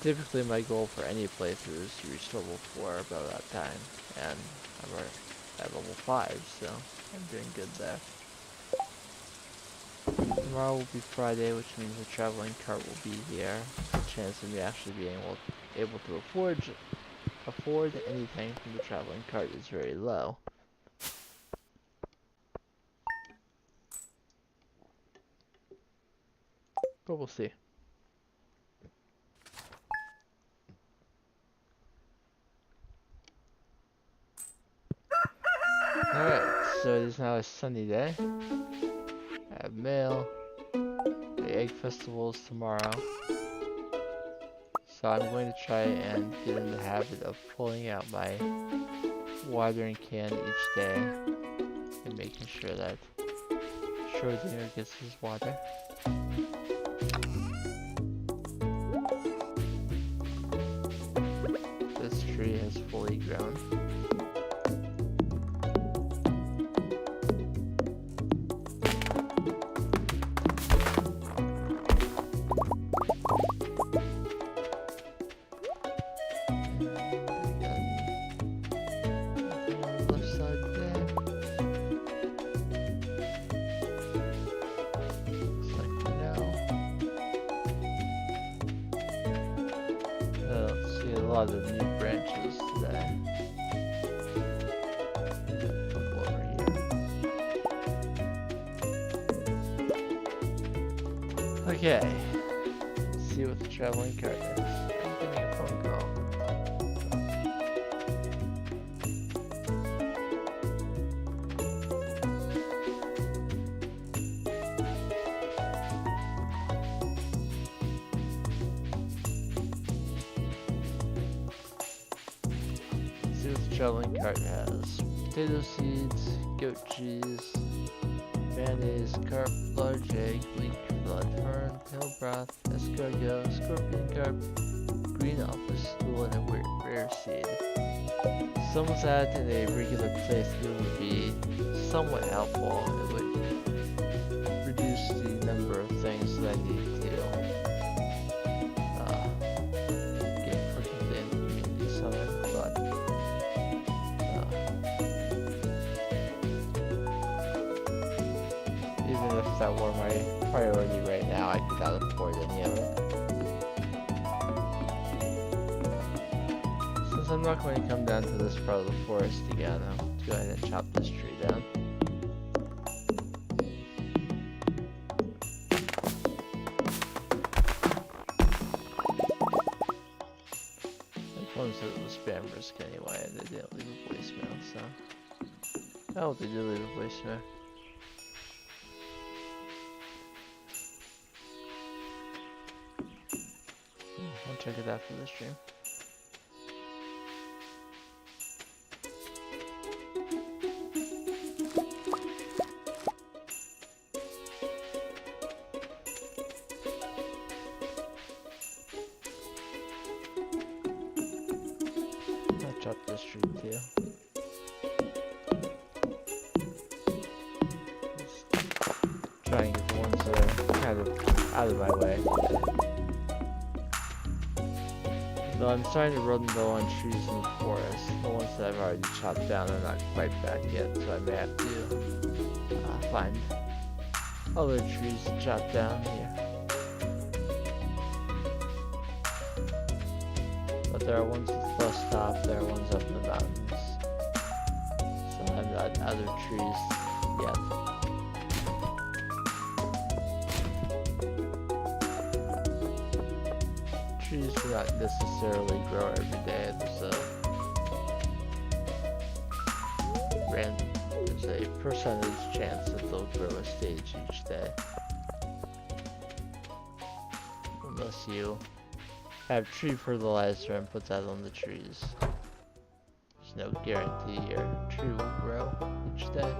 typically my goal for any playthrough is to reach level 4 about that time, and I'm already at level 5, so I'm doing good there. Tomorrow will be Friday, which means the traveling cart will be here. The chance of me actually being able to afford anything from the traveling cart is very low. But we'll see. Alright, so it is now a sunny day. I have mail. The egg festival is tomorrow. So I'm going to try and get in the habit of pulling out my watering can each day and making sure that Schrodinger gets his water. This tree has fully fully grown. A lot of new branches today. Couple over here. Okay. Let's see what the traveling cart is. I'm getting a phone call. Traveling cart has potato seeds, goat cheese, mayonnaise, carp, large egg, leek, blood fern, tail broth, escargot, scorpion carp, green office stool, and a rare seed. Some was added in a regular playthrough would be somewhat helpful. It would reduce the number of things that I need to get for the community center, but even if that were my priority right now, I could not afford any of it. Since I'm not going to come down to this part of the forest again, I'll go ahead and chop this tree down. The phone said it was spam risk anyway, and they didn't leave a voicemail, so... Oh, they did leave a voicemail. I'll check it out for the stream. I'll chop this tree too. Just try and get the ones that are kind of out of my way. Though I'm starting to run low on trees in the forest. The ones that I've already chopped down are not quite back yet, so I may have to find other trees to chop down here. But there are ones at the bus stop, there are ones up in the mountains. So I'm not out of trees yet. Trees do not necessarily grow every day. There's a percentage chance that they'll grow a stage each day. Unless you have tree fertilizer and put that on the trees. There's no guarantee your tree will grow each day.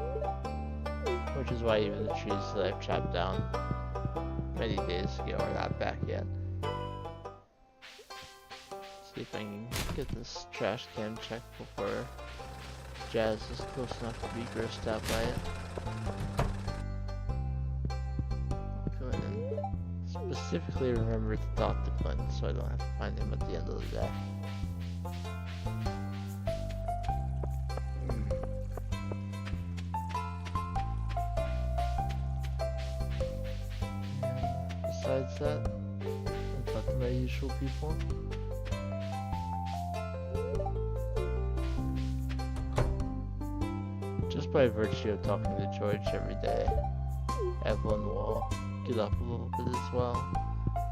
Which is why even the trees that I've chopped down many days ago are not back yet. See if I can get this trash can checked before Jazz is close enough to be grossed out by it. I'll go ahead and specifically remember to talk to Clinton so I don't have to find him at the end of the day. Besides that, I'll talk to my usual people. Just by virtue of talking to George every day, Evelyn will get up a little bit as well.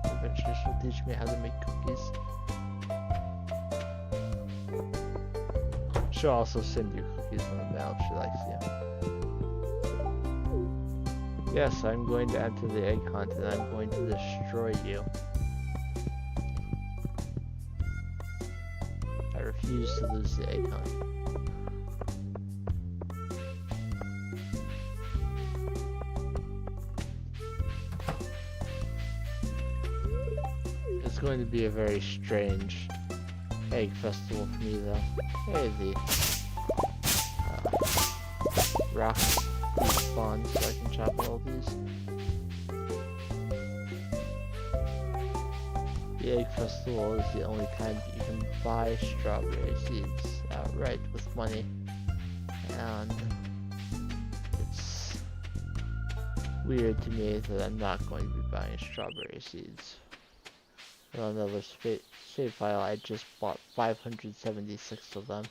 Eventually she'll teach me how to make cookies. She'll also send you cookies in the mail if she likes you. Yes, I'm going to enter the egg hunt and I'm going to destroy you. I refuse to lose the egg hunt. It's going to be a very strange egg festival for me though. Hey, the rocks respawn so I can chop all these. The egg festival is the only time that you can buy strawberry seeds outright with money, and it's weird to me that I'm not going to be buying strawberry seeds. On another save file, I just bought 576 of them.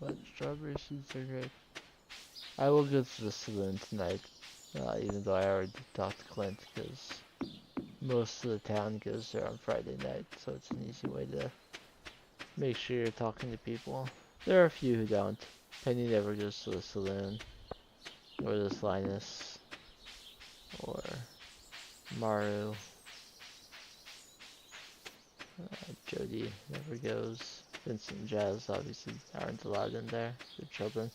But strawberry seeds are great. I will go to the saloon tonight, even though I already talked to Clint, because most of the town goes there on Friday night, so it's an easy way to make sure you're talking to people. There are a few who don't. Penny never goes to the saloon, nor does Linus, or Maru. Jody never goes. Vincent and Jazz obviously aren't allowed in there. They're children.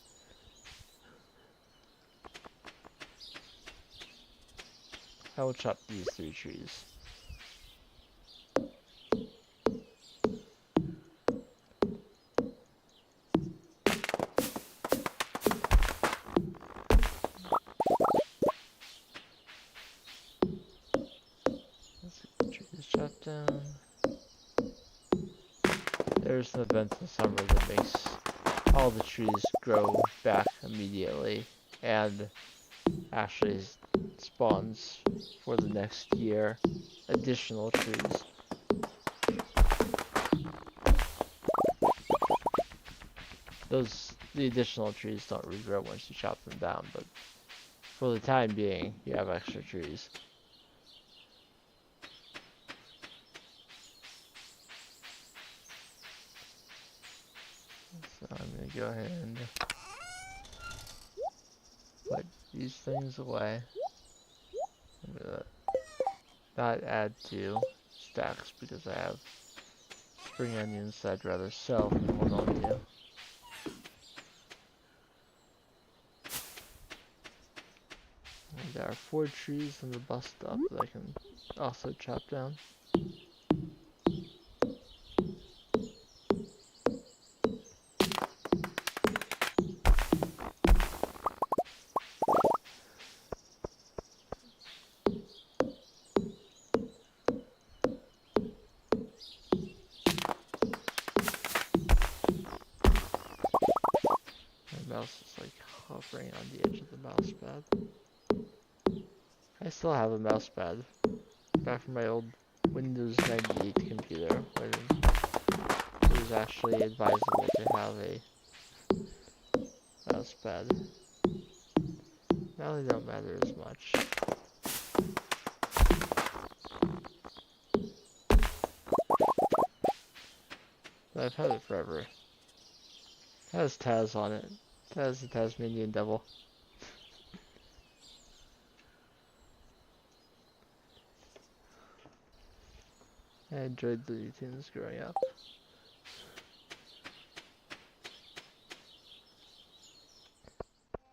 I will chop these 3 trees. Let's get the trees chopped down. There's an event in the summer that makes all the trees grow back immediately and actually spawns for the next year additional trees. The additional trees don't regrow once you chop them down, but for the time being, you have extra trees. So I'm gonna go ahead and put these things away. I'm gonna not add to stacks because I have spring onions that I'd rather sell than hold on to. And there are 4 trees in the bus stop that I can also chop down. Mouse is like hovering on the edge of the mouse pad. I still have a mouse pad back from my old Windows 98 computer where it was actually advisable to have a mouse pad. Now they don't matter as much. But I've had it forever. It has Taz on it. It has the Tasmanian Devil. I enjoyed the Tunes growing up.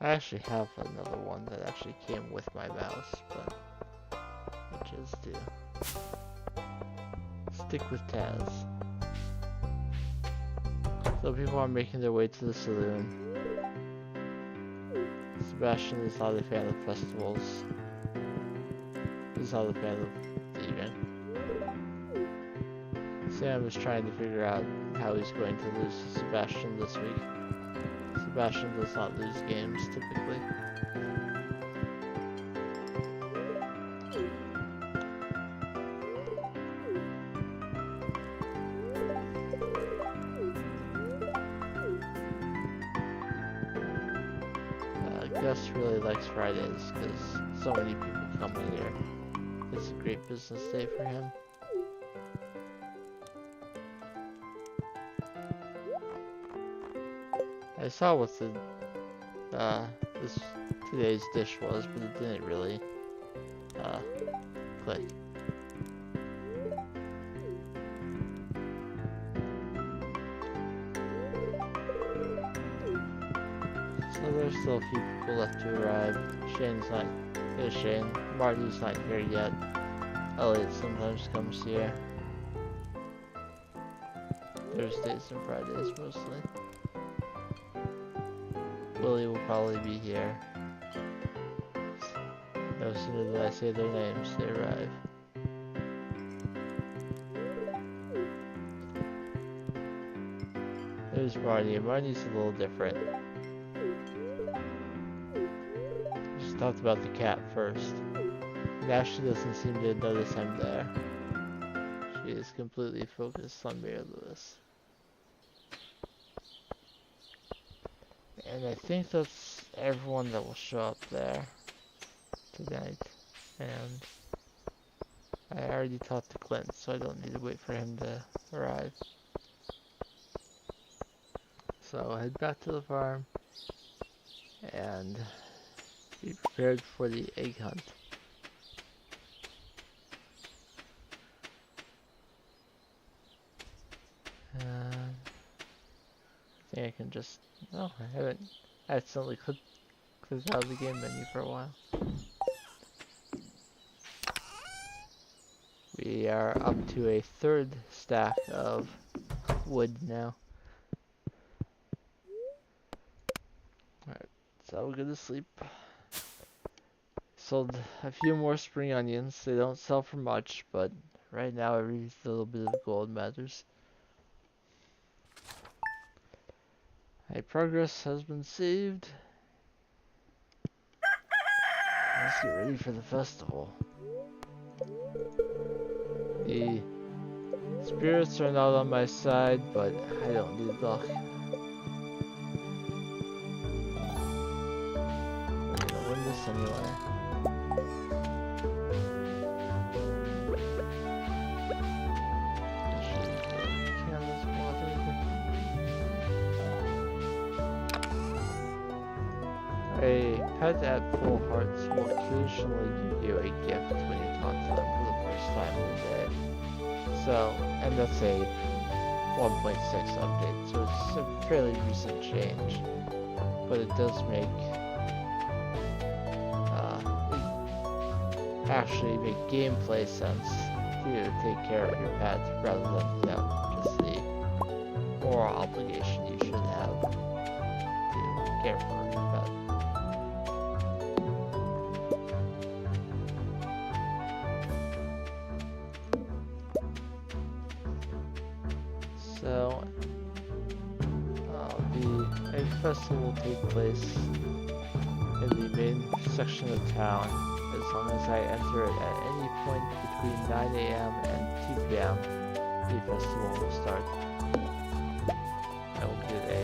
I actually have another one that actually came with my mouse, but I just do. Stick with Taz. So people are making their way to the saloon. Sebastian is not a fan of festivals. He's not a fan of thieving. Sam is trying to figure out how he's going to lose to Sebastian this week. Sebastian does not lose games typically. Gus really likes Fridays because so many people come in here. It's a great business day for him. I saw what today's dish was, but it didn't really click. So there's still a few people left to arrive. Shane's not. There's Shane. Marty's not here yet. Elliot sometimes comes here. Thursdays and Fridays mostly. Willie will probably be here. No sooner than I say their names, they arrive. There's Marty. Marty's a little different. Just talked about the cat first. Now she doesn't seem to notice I'm there. She is completely focused on Mary Lewis. And I think that's everyone that will show up there tonight. And I already talked to Clint, so I don't need to wait for him to arrive. So head back to the farm and be prepared for the egg hunt. I think I can just... No, I haven't accidentally clicked out of the game menu for a while. We are up to a third stack of wood now. Alright, so we'll go to sleep. Sold a few more spring onions. They don't sell for much, but right now every little bit of gold matters. My progress has been saved. Let's get ready for the festival. The spirits are not on my side, but I don't need luck. We're gonna win this anyway. A pet at full hearts will occasionally give you a gift when you talk to them for the first time in the day. So, and that's a 1.6 update, so it's a fairly recent change. But it does actually make gameplay sense to take care of your pet rather than, just the moral obligation you should have to care for your pet. So, the egg festival will take place in the main section of town as long as I enter it at any point between 9 AM and 2 PM. The festival will start. I will get a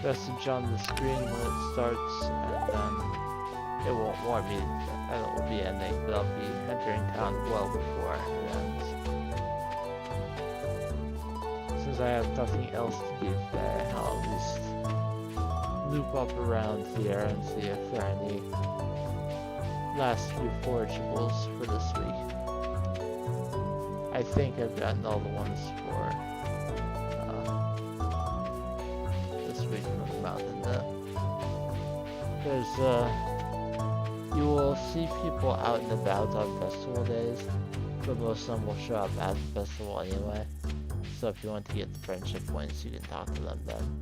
message on the screen when it starts, and then it won't warn me that it will be ending, but I'll be entering town well before it ends. Since I have nothing else to do today, I'll at least loop up around here and see if there are any last few forageables for this week. I think I've gotten all the ones for this week from the mountain. You will see people out and about on festival days, but most of them will show up at the festival anyway. So if you want to get the friendship points, you can talk to them then.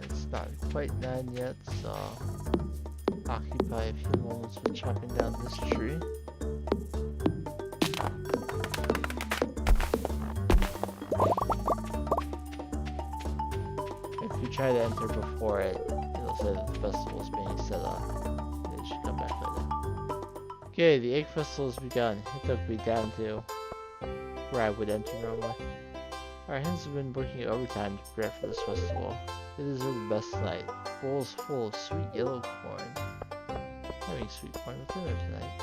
It's not quite 9 yet, so I'll occupy a few moments with chopping down this tree. If you try to enter before it, it'll say that the festival is being set up. It should come back later. Okay, the egg festival has begun. It took me down to where I would enter normally. Our hens have been working overtime to prepare for this festival. It is the best night. Bowls full of sweet yellow corn. Having sweet corn with dinner tonight.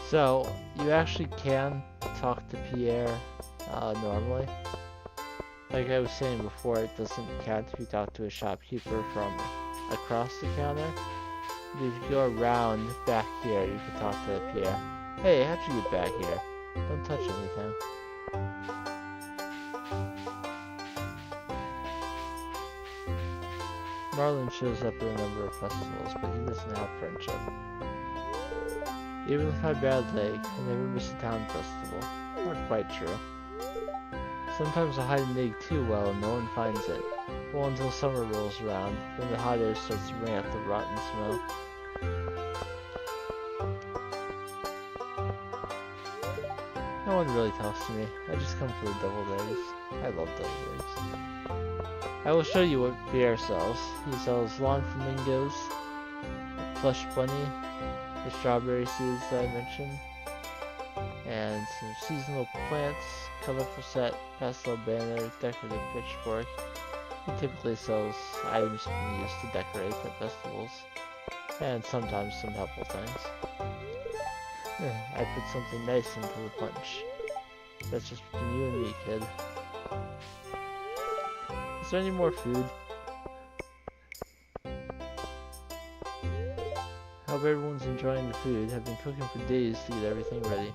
So, you actually can talk to Pierre normally. Like I was saying before, it doesn't count if you talk to a shopkeeper from across the counter. But if you go around back here, you can talk to Pierre. Hey, how'd you get back here? Don't touch anything. Marlin shows up at a number of festivals, but he doesn't have friendship. Even with my bad leg, I never miss a town festival. Not quite true. Sometimes I hide an egg too well and no one finds it. Well, until summer rolls around, then the hot air starts to bring out the rotten smell. No one really talks to me. I just come for the deviled eggs. I love deviled eggs. I will show you what Pierre sells. He sells lawn flamingos, a plush bunny, the strawberry seeds that I mentioned, and some seasonal plants, colorful set, pastel banner, decorative pitchfork. He typically sells items you can use to decorate at festivals, and sometimes some helpful things. I put something nice into the punch. That's just between you and me, kid. Is there any more food? Hope everyone's enjoying the food. I've been cooking for days to get everything ready.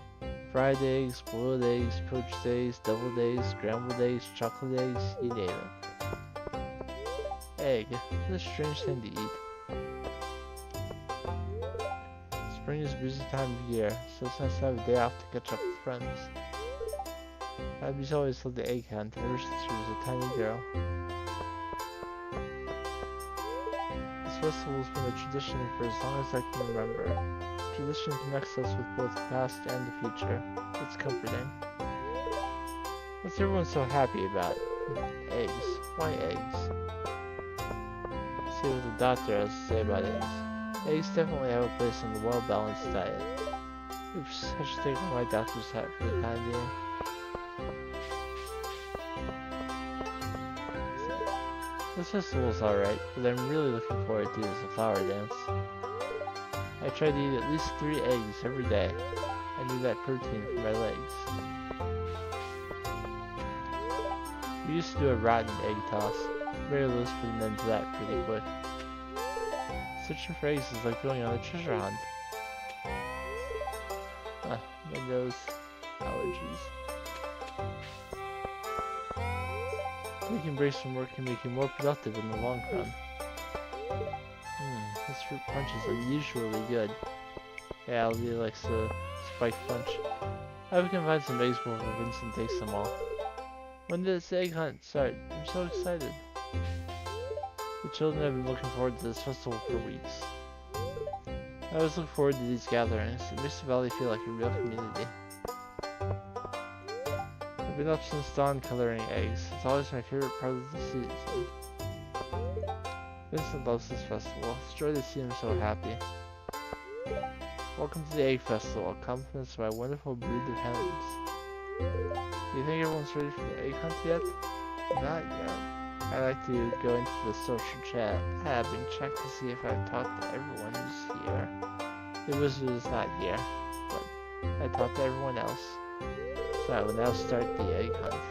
Fried eggs, boiled eggs, poached eggs, deviled eggs, scrambled eggs, chocolate eggs, you name it. Egg. What a strange thing to eat. Spring is a busy time of year, so it's nice to have a day off to catch up with friends. Abby's always loved the egg hunt ever since she was a tiny girl. This festival has been a tradition for as long as I can remember. Tradition connects us with both the past and the future. It's comforting. What's everyone so happy about? Eggs. Why eggs? See what the doctor has to say about eggs. Eggs definitely have a place in the well-balanced diet. Oops, I should take off my doctor's hat for the time being. This festival's alright, but I'm really looking forward to is the flower dance. I try to eat at least 3 eggs every day. I need that protein for my legs. We used to do a rotten egg toss. Mary Lou's put an end to that pretty quick. Searching for eggs is like going on a treasure hunt. My nose. Allergies. Taking breaks from work can make you more productive in the long run. This fruit punch is unusually good. Yeah, Alvia likes the spiked punch. I hope we can find some eggs before Vincent takes them all. When did this egg hunt start? I'm so excited. The children have been looking forward to this festival for weeks. I always look forward to these gatherings. It makes the valley feel like a real community. I've been up since dawn coloring eggs. It's always my favorite part of the season. Vincent loves this festival. It's a joy to see him so happy. Welcome to the Egg Festival, accompanied by a wonderful brood of hens. Do you think everyone's ready for the egg hunt yet? Not yet. I like to go into the social chat tab and check to see if I've talked to everyone who's here. The wizard is not here, but I talked to everyone else. So I will now start the egg hunt.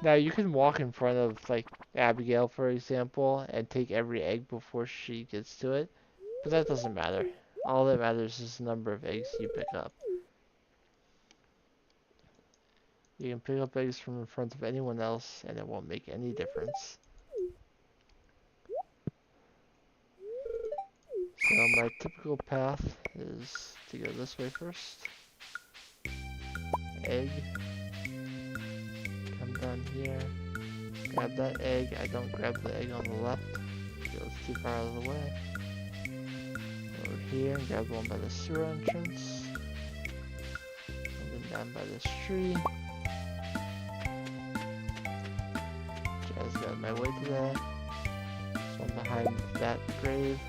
Now you can walk in front of, like, Abigail, for example, and take every egg before she gets to it, but that doesn't matter. All that matters is the number of eggs you pick up. You can pick up eggs from in front of anyone else, and it won't make any difference. So my typical path is to go this way first. Egg. Come down here. Grab that egg. I don't grab the egg on the left. It goes too far out of the way. Over here and grab the one by the sewer entrance. And then down by this tree. Just got my way to that. There's one behind that grave.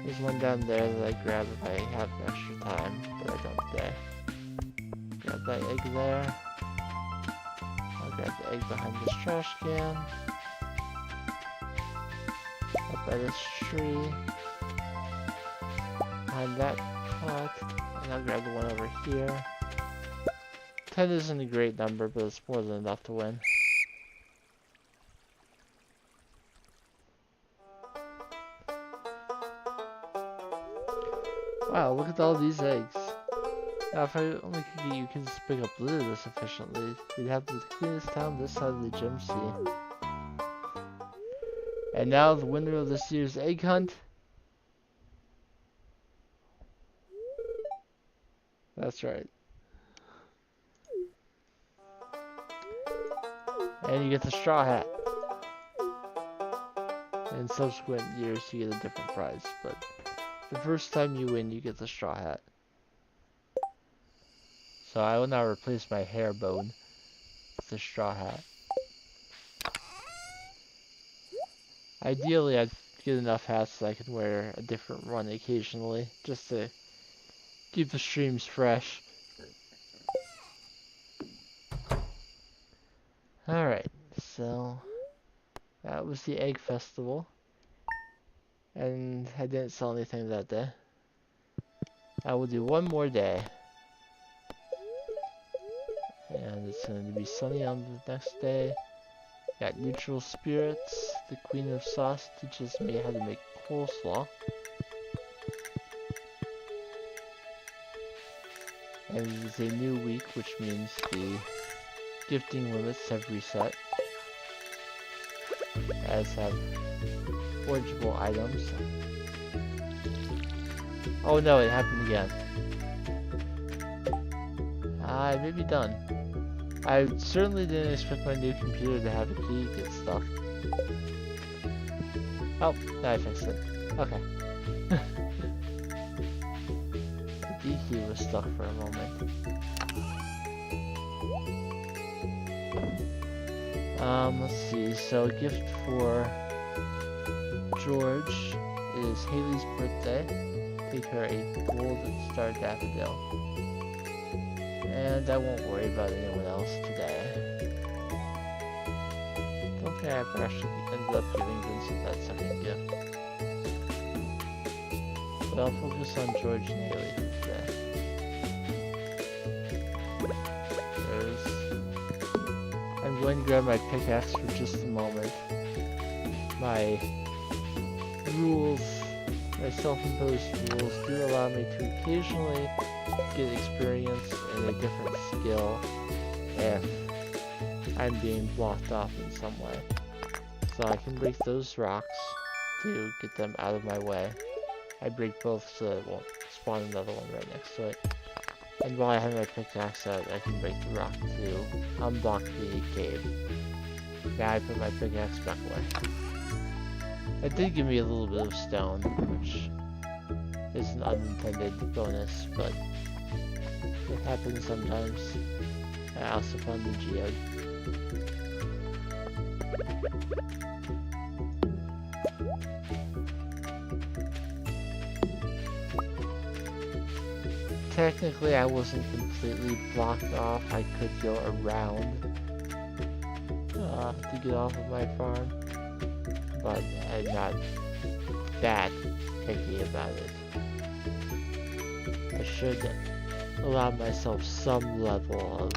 There's one down there that I grab if I have extra time, but I don't today. Grab that egg there. I'll grab the egg behind this trash can. Up by this tree. Behind that pot. And I'll grab the one over here. 10 isn't a great number, but it's more than enough to win. Wow, look at all these eggs. Now, if I only could get you kids to pick up litter this efficiently, we'd have the cleanest town this side of the gym sea. And now the winner of this year's egg hunt. That's right. And you get the straw hat. In subsequent years you get a different prize, but the first time you win you get the straw hat. So I will now replace my hair bone with the straw hat. Ideally I'd get enough hats so I can wear a different one occasionally, just to keep the streams fresh. Alright, so that was the egg festival. And I didn't sell anything that day. I will do one more day. And it's going to be sunny on the next day. Got neutral spirits. The Queen of Sauce teaches me how to make coleslaw. And it is a new week, which means the gifting limits have reset. As have forgeable items. Oh no, it happened again. I may be done. I certainly didn't expect my new computer to have a key get stuck. Oh, now I fixed it. Okay. The D key was stuck for a moment. Let's see. So, a gift for George is Haley's birthday. Take her a gold star daffodil. And I won't worry about anyone else today. Don't think I ever actually ended up giving Vincent that second gift. But I'll focus on George and Haley for today. I'm going to grab my pickaxe for just a moment. My rules, my self-imposed rules do allow me to occasionally get experience in a different skill if I'm being blocked off in some way. So I can break those rocks to get them out of my way. I break both so that it won't spawn another one right next to it. And while I have my pickaxe out, I can break the rock to unblock the cave. Now I put my pickaxe back away. It did give me a little bit of stone, which is an unintended bonus, but it happens sometimes. I also found the geode. Technically, I wasn't completely blocked off. I could go around to get off of my farm, but I'm not that picky about it. I should allow myself some level of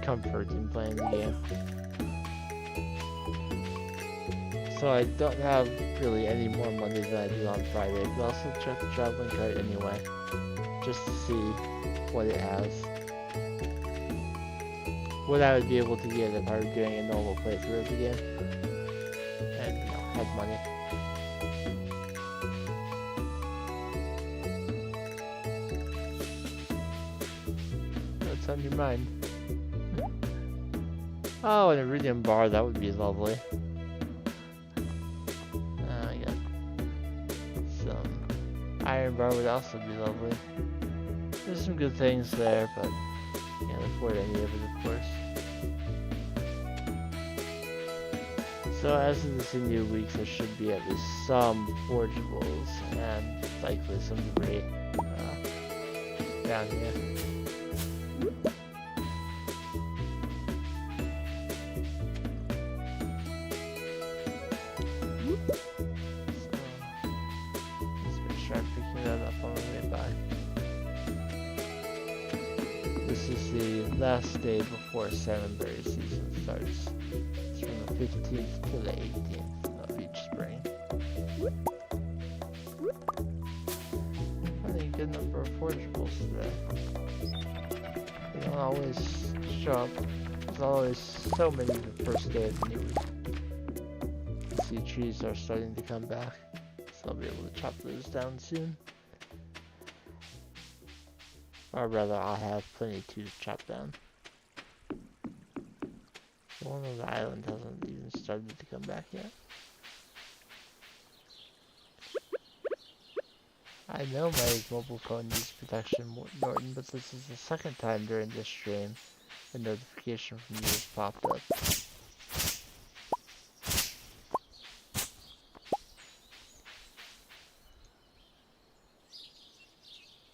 comfort in playing the game. So I don't have really any more money than I did on Friday, but I'll still check the traveling cart anyway, just to see what it has. What I would be able to get if I were doing a normal playthrough of the game, and you know, had money. What's on your mind? Oh, an iridium bar, that would be lovely. Yeah. Some iron bar would also be lovely. There's some good things there, but can't afford any of it, of course. So as of this new week, there should be at least some forgeables and likely some debris down here. I'm picking that up on the way by. This is the last day before salmonberry season starts. It's from the 15th to the 18th of each spring. I think a good number of forgeables today. They don't always show up. There's always so many the first day of the new week. see trees are starting to come back. So I'll be able to chop those down soon. Or rather, I'll have plenty to chop down. One on the island hasn't even started to come back yet. I know my mobile phone needs protection, Norton, but this is the second time during this stream a notification from you has popped up.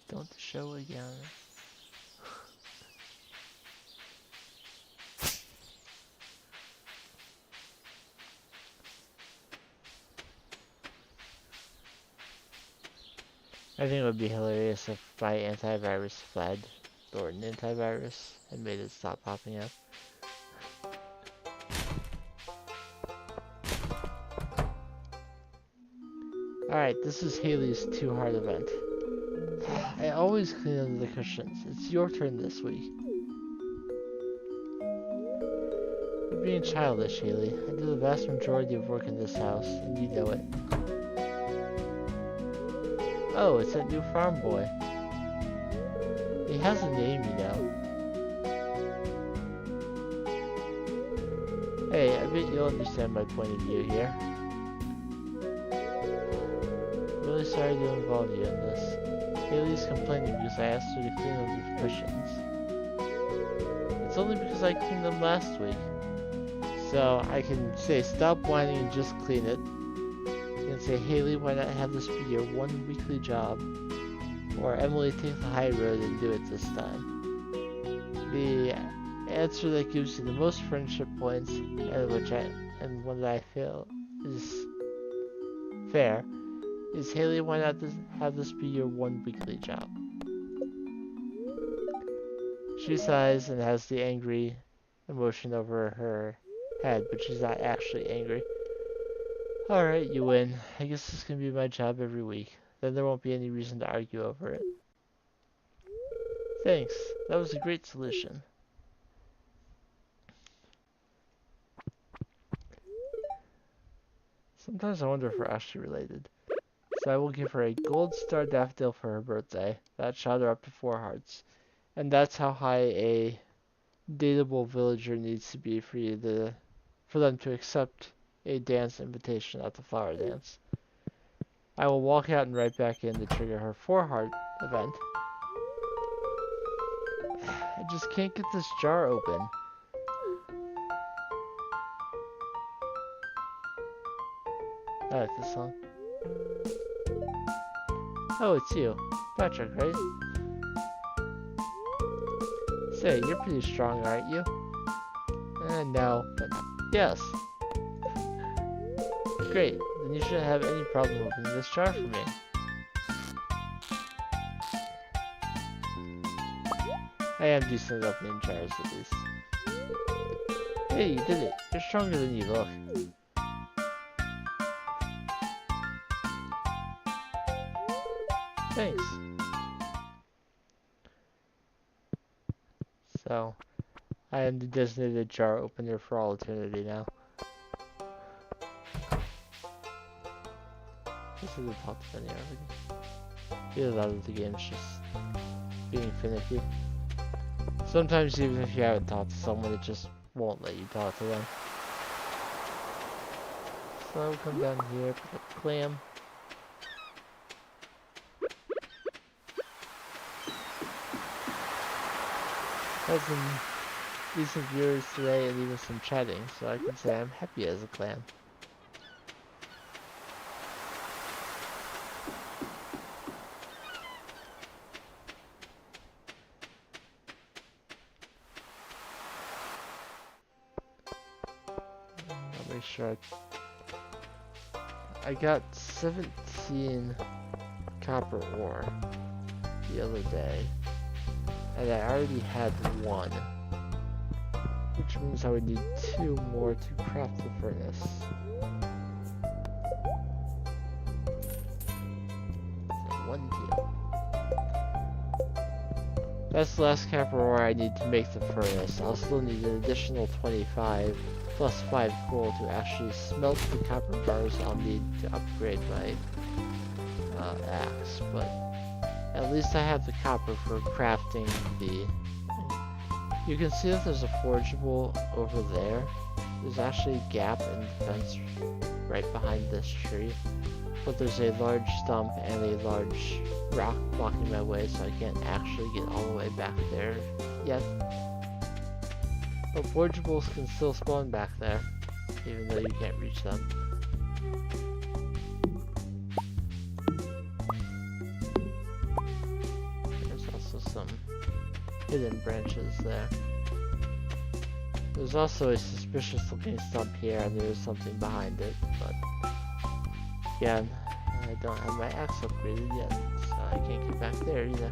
Don't show again. I think it would be hilarious if my antivirus flagged Norton antivirus and made it stop popping up. Alright, this is Haley's 2 hard event. I always clean under the cushions. It's your turn this week. You're being childish, Haley. I do the vast majority of work in this house, and you know it. Oh, it's that new farm boy. He has a name, you know. Hey, I bet you'll understand my point of view here. Really sorry to involve you in this. Haley's complaining because I asked her to clean over the cushions. It's only because I cleaned them last week. So I can say stop whining and just clean it. You can say, Haley, why not have this be your one weekly job? Or Emily, take the high road and do it this time. The answer that gives you the most friendship points, and one that I feel is fair, is Haley, why not have this be your one weekly job? She sighs and has the angry emotion over her head, but she's not actually angry. Alright, you win. I guess this can be my job every week. Then there won't be any reason to argue over it. Thanks. That was a great solution. Sometimes I wonder if we're actually related. So I will give her a gold star daffodil for her birthday. That shot her up to 4 hearts. And that's how high a dateable villager needs to be for them to accept a dance invitation at the flower dance. I will walk out and right back in to trigger her 4 heart event. I just can't get this jar open. I like this song. Oh, it's you. Patrick, right? Say, you're pretty strong, aren't you? No, but yes. Great, then you shouldn't have any problem opening this jar for me. I am decent at opening jars, at least. Hey, you did it. You're stronger than you look. Thanks. So, I am the designated jar opener for all eternity now. This is the top 20 already. Either that or the game's just being finicky. Sometimes even if you haven't talked to someone, it just won't let you talk to them. So I will come down here, put a clam. Had some decent viewers today and even some chatting, so I can say I'm happy as a clam. I'll make sure I got 17 copper ore the other day. And I already had 1, which means I would need 2 more to craft the furnace. So 1 deal. That's the last copper ore I need to make the furnace. I'll still need an additional 25 plus 5 coal to actually smelt the copper bars I'll need to upgrade my axe, but at least I have the copper for crafting the... You can see that there's a forgeable over there. There's actually a gap in the fence right behind this tree, but there's a large stump and a large rock blocking my way, so I can't actually get all the way back there yet. But forgeables can still spawn back there, even though you can't reach them. There's also some hidden branches there. There's also a suspicious looking stump here, and there is something behind it, but again, I don't have my axe upgraded yet, so I can't get back there either.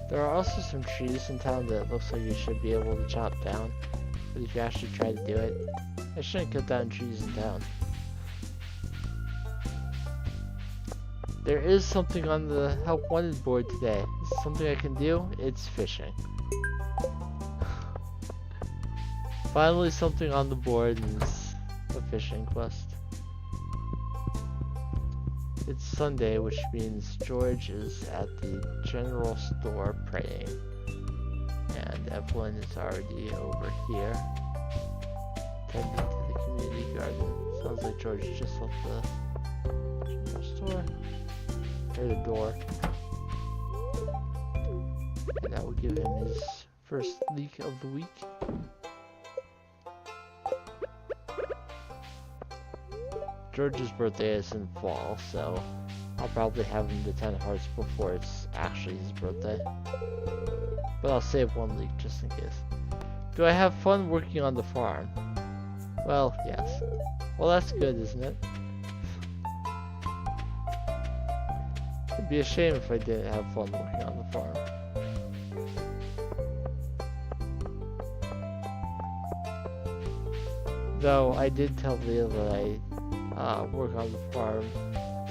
There are also some trees in town that it looks like you should be able to chop down, but if you actually try to do it, I shouldn't cut down trees in town. There is something on the help wanted board today. This is something I can do. It's fishing. Finally something on the board, and it's a fishing quest. It's Sunday, which means George is at the general store praying, and Evelyn is already over here tending to the community garden. Sounds like George just left the general store, or the door, and that will give him his first leak of the week. George's birthday is in fall, so I'll probably have him to 10 hearts before it's actually his birthday. But I'll save one leak just in case. Do I have fun working on the farm? Well, yes. Well, that's good, isn't it? It'd be a shame if I didn't have fun working on the farm. Though I did tell Leah that I work on the farm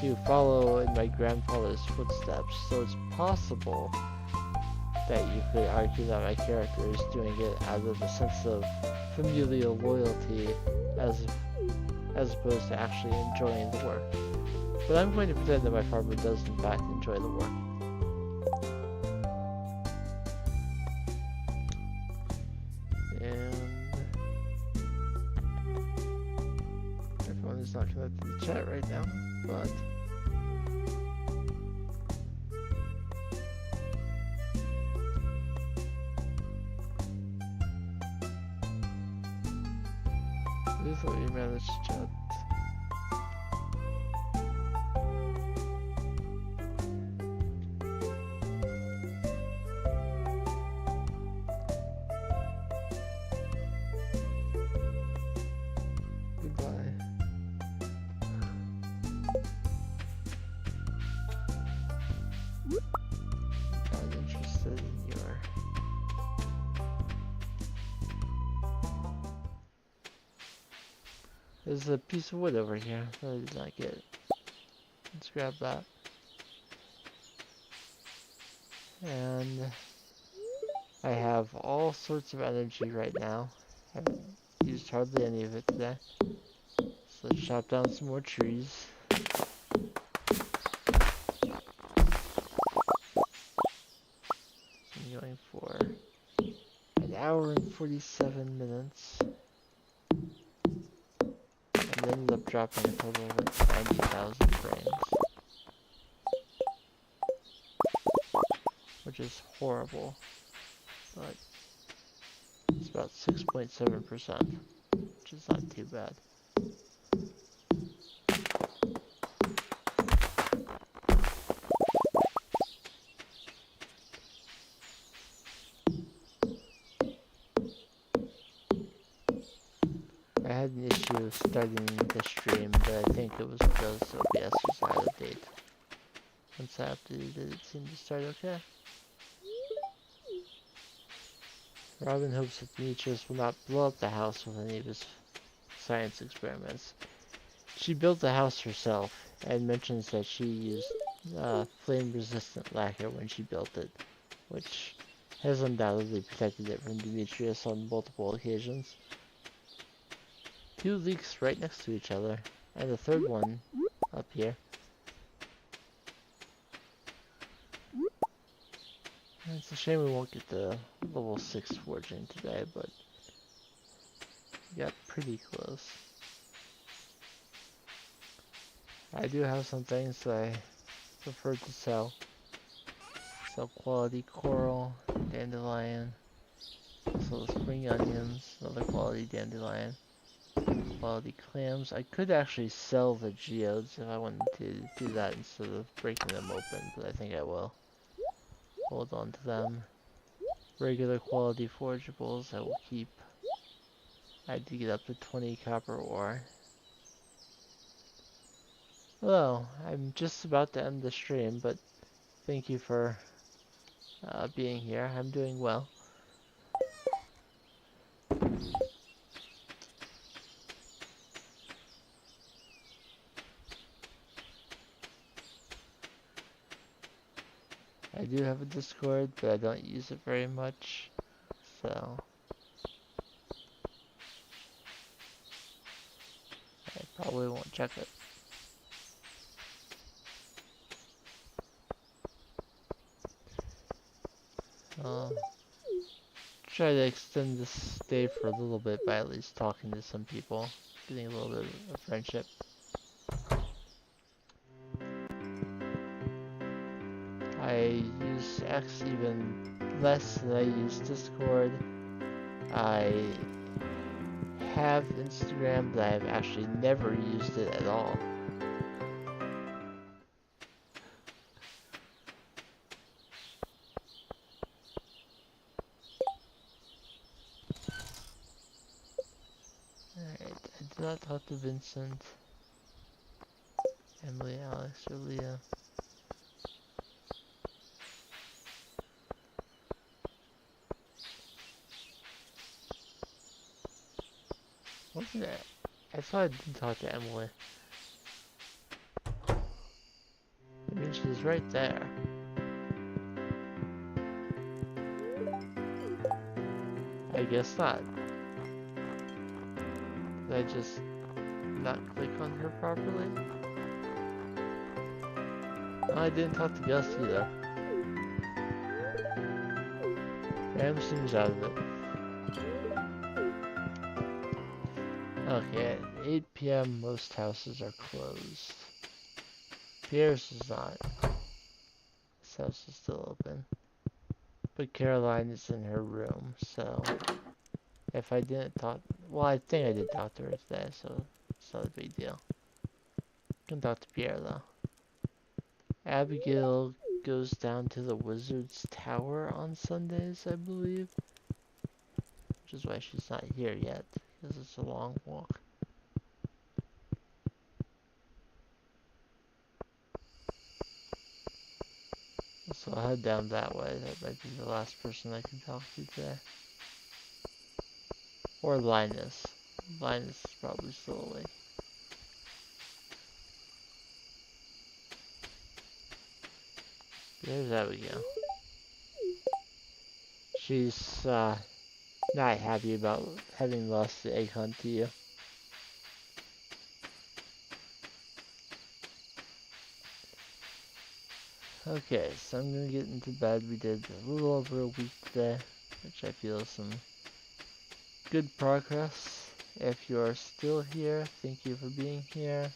to follow in my grandfather's footsteps, so it's possible that you could argue that my character is doing it out of a sense of familial loyalty as opposed to actually enjoying the work. But I'm going to pretend that my farmer does in fact enjoy the work. Not connected to the chat right now, but please let me manage chat. There's a piece of wood over here that I did not get. Let's grab that. And I have all sorts of energy right now. I haven't used hardly any of it today. So let's chop down some more trees. I'm going for an hour and 47 minutes. And ended up dropping a total of like 90,000 frames. Which is horrible. But it's about 6.7%, which is not too bad. I had an issue starting the stream, but I think it was because OBS was out of date. Once I updated it, it seemed to start okay. Robin hopes that Demetrius will not blow up the house with any of his science experiments. She built the house herself, and mentions that she used flame-resistant lacquer when she built it, which has undoubtedly protected it from Demetrius on multiple occasions. 2 leaks right next to each other, and the third one up here. And it's a shame we won't get the level 6 forging today, but we got pretty close. I do have some things that I prefer to sell. Sell quality coral, dandelion, also spring onions, another quality dandelion, quality clams. I could actually sell the geodes if I wanted to do that instead of breaking them open, but I think I will. Hold on to them. Regular quality forageables I will keep. I did get up to 20 copper ore. Hello, I'm just about to end the stream, but thank you for being here. I'm doing well. I do have a Discord, but I don't use it very much, so I probably won't check it. Try to extend this day for a little bit by at least talking to some people, getting a little bit of friendship. I use X even less than I use Discord. I have Instagram, but I've actually never used it at all. Alright, I did not talk to Vincent, Emily, Alex, or Leah. Wasn't it? I thought I did talk to Emily. I mean, she's right there. I guess not. Did I just not click on her properly? No, I didn't talk to Gus either. Sam seems out of it. Okay, at 8 p.m. most houses are closed. Pierre's is not. This house is still open. But Caroline is in her room, so if I didn't talk, well, I think I did talk to her today, so it's not a big deal. Can talk to Pierre though. Abigail goes down to the Wizard's Tower on Sundays, I believe. Which is why she's not here yet, because it's a long walk. So I'll head down that way. That might be the last person I can talk to today. Or Linus. Linus is probably still awake. There's Abigail. She's not happy about having lost the egg hunt to you. Okay, so I'm gonna get into bed. We did a little over a week today, which I feel is some good progress. If you're still here, thank you for being here.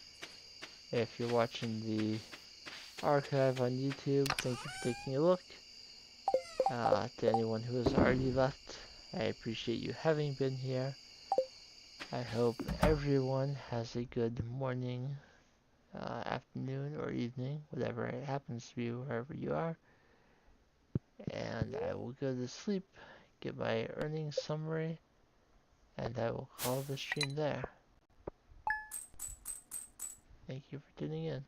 If you're watching the archive on YouTube, thank you for taking a look. To anyone who has already left, I appreciate you having been here. I hope everyone has a good morning, afternoon, or evening, whatever it happens to be, wherever you are. And I will go to sleep, get my earnings summary, and I will call the stream there. Thank you for tuning in.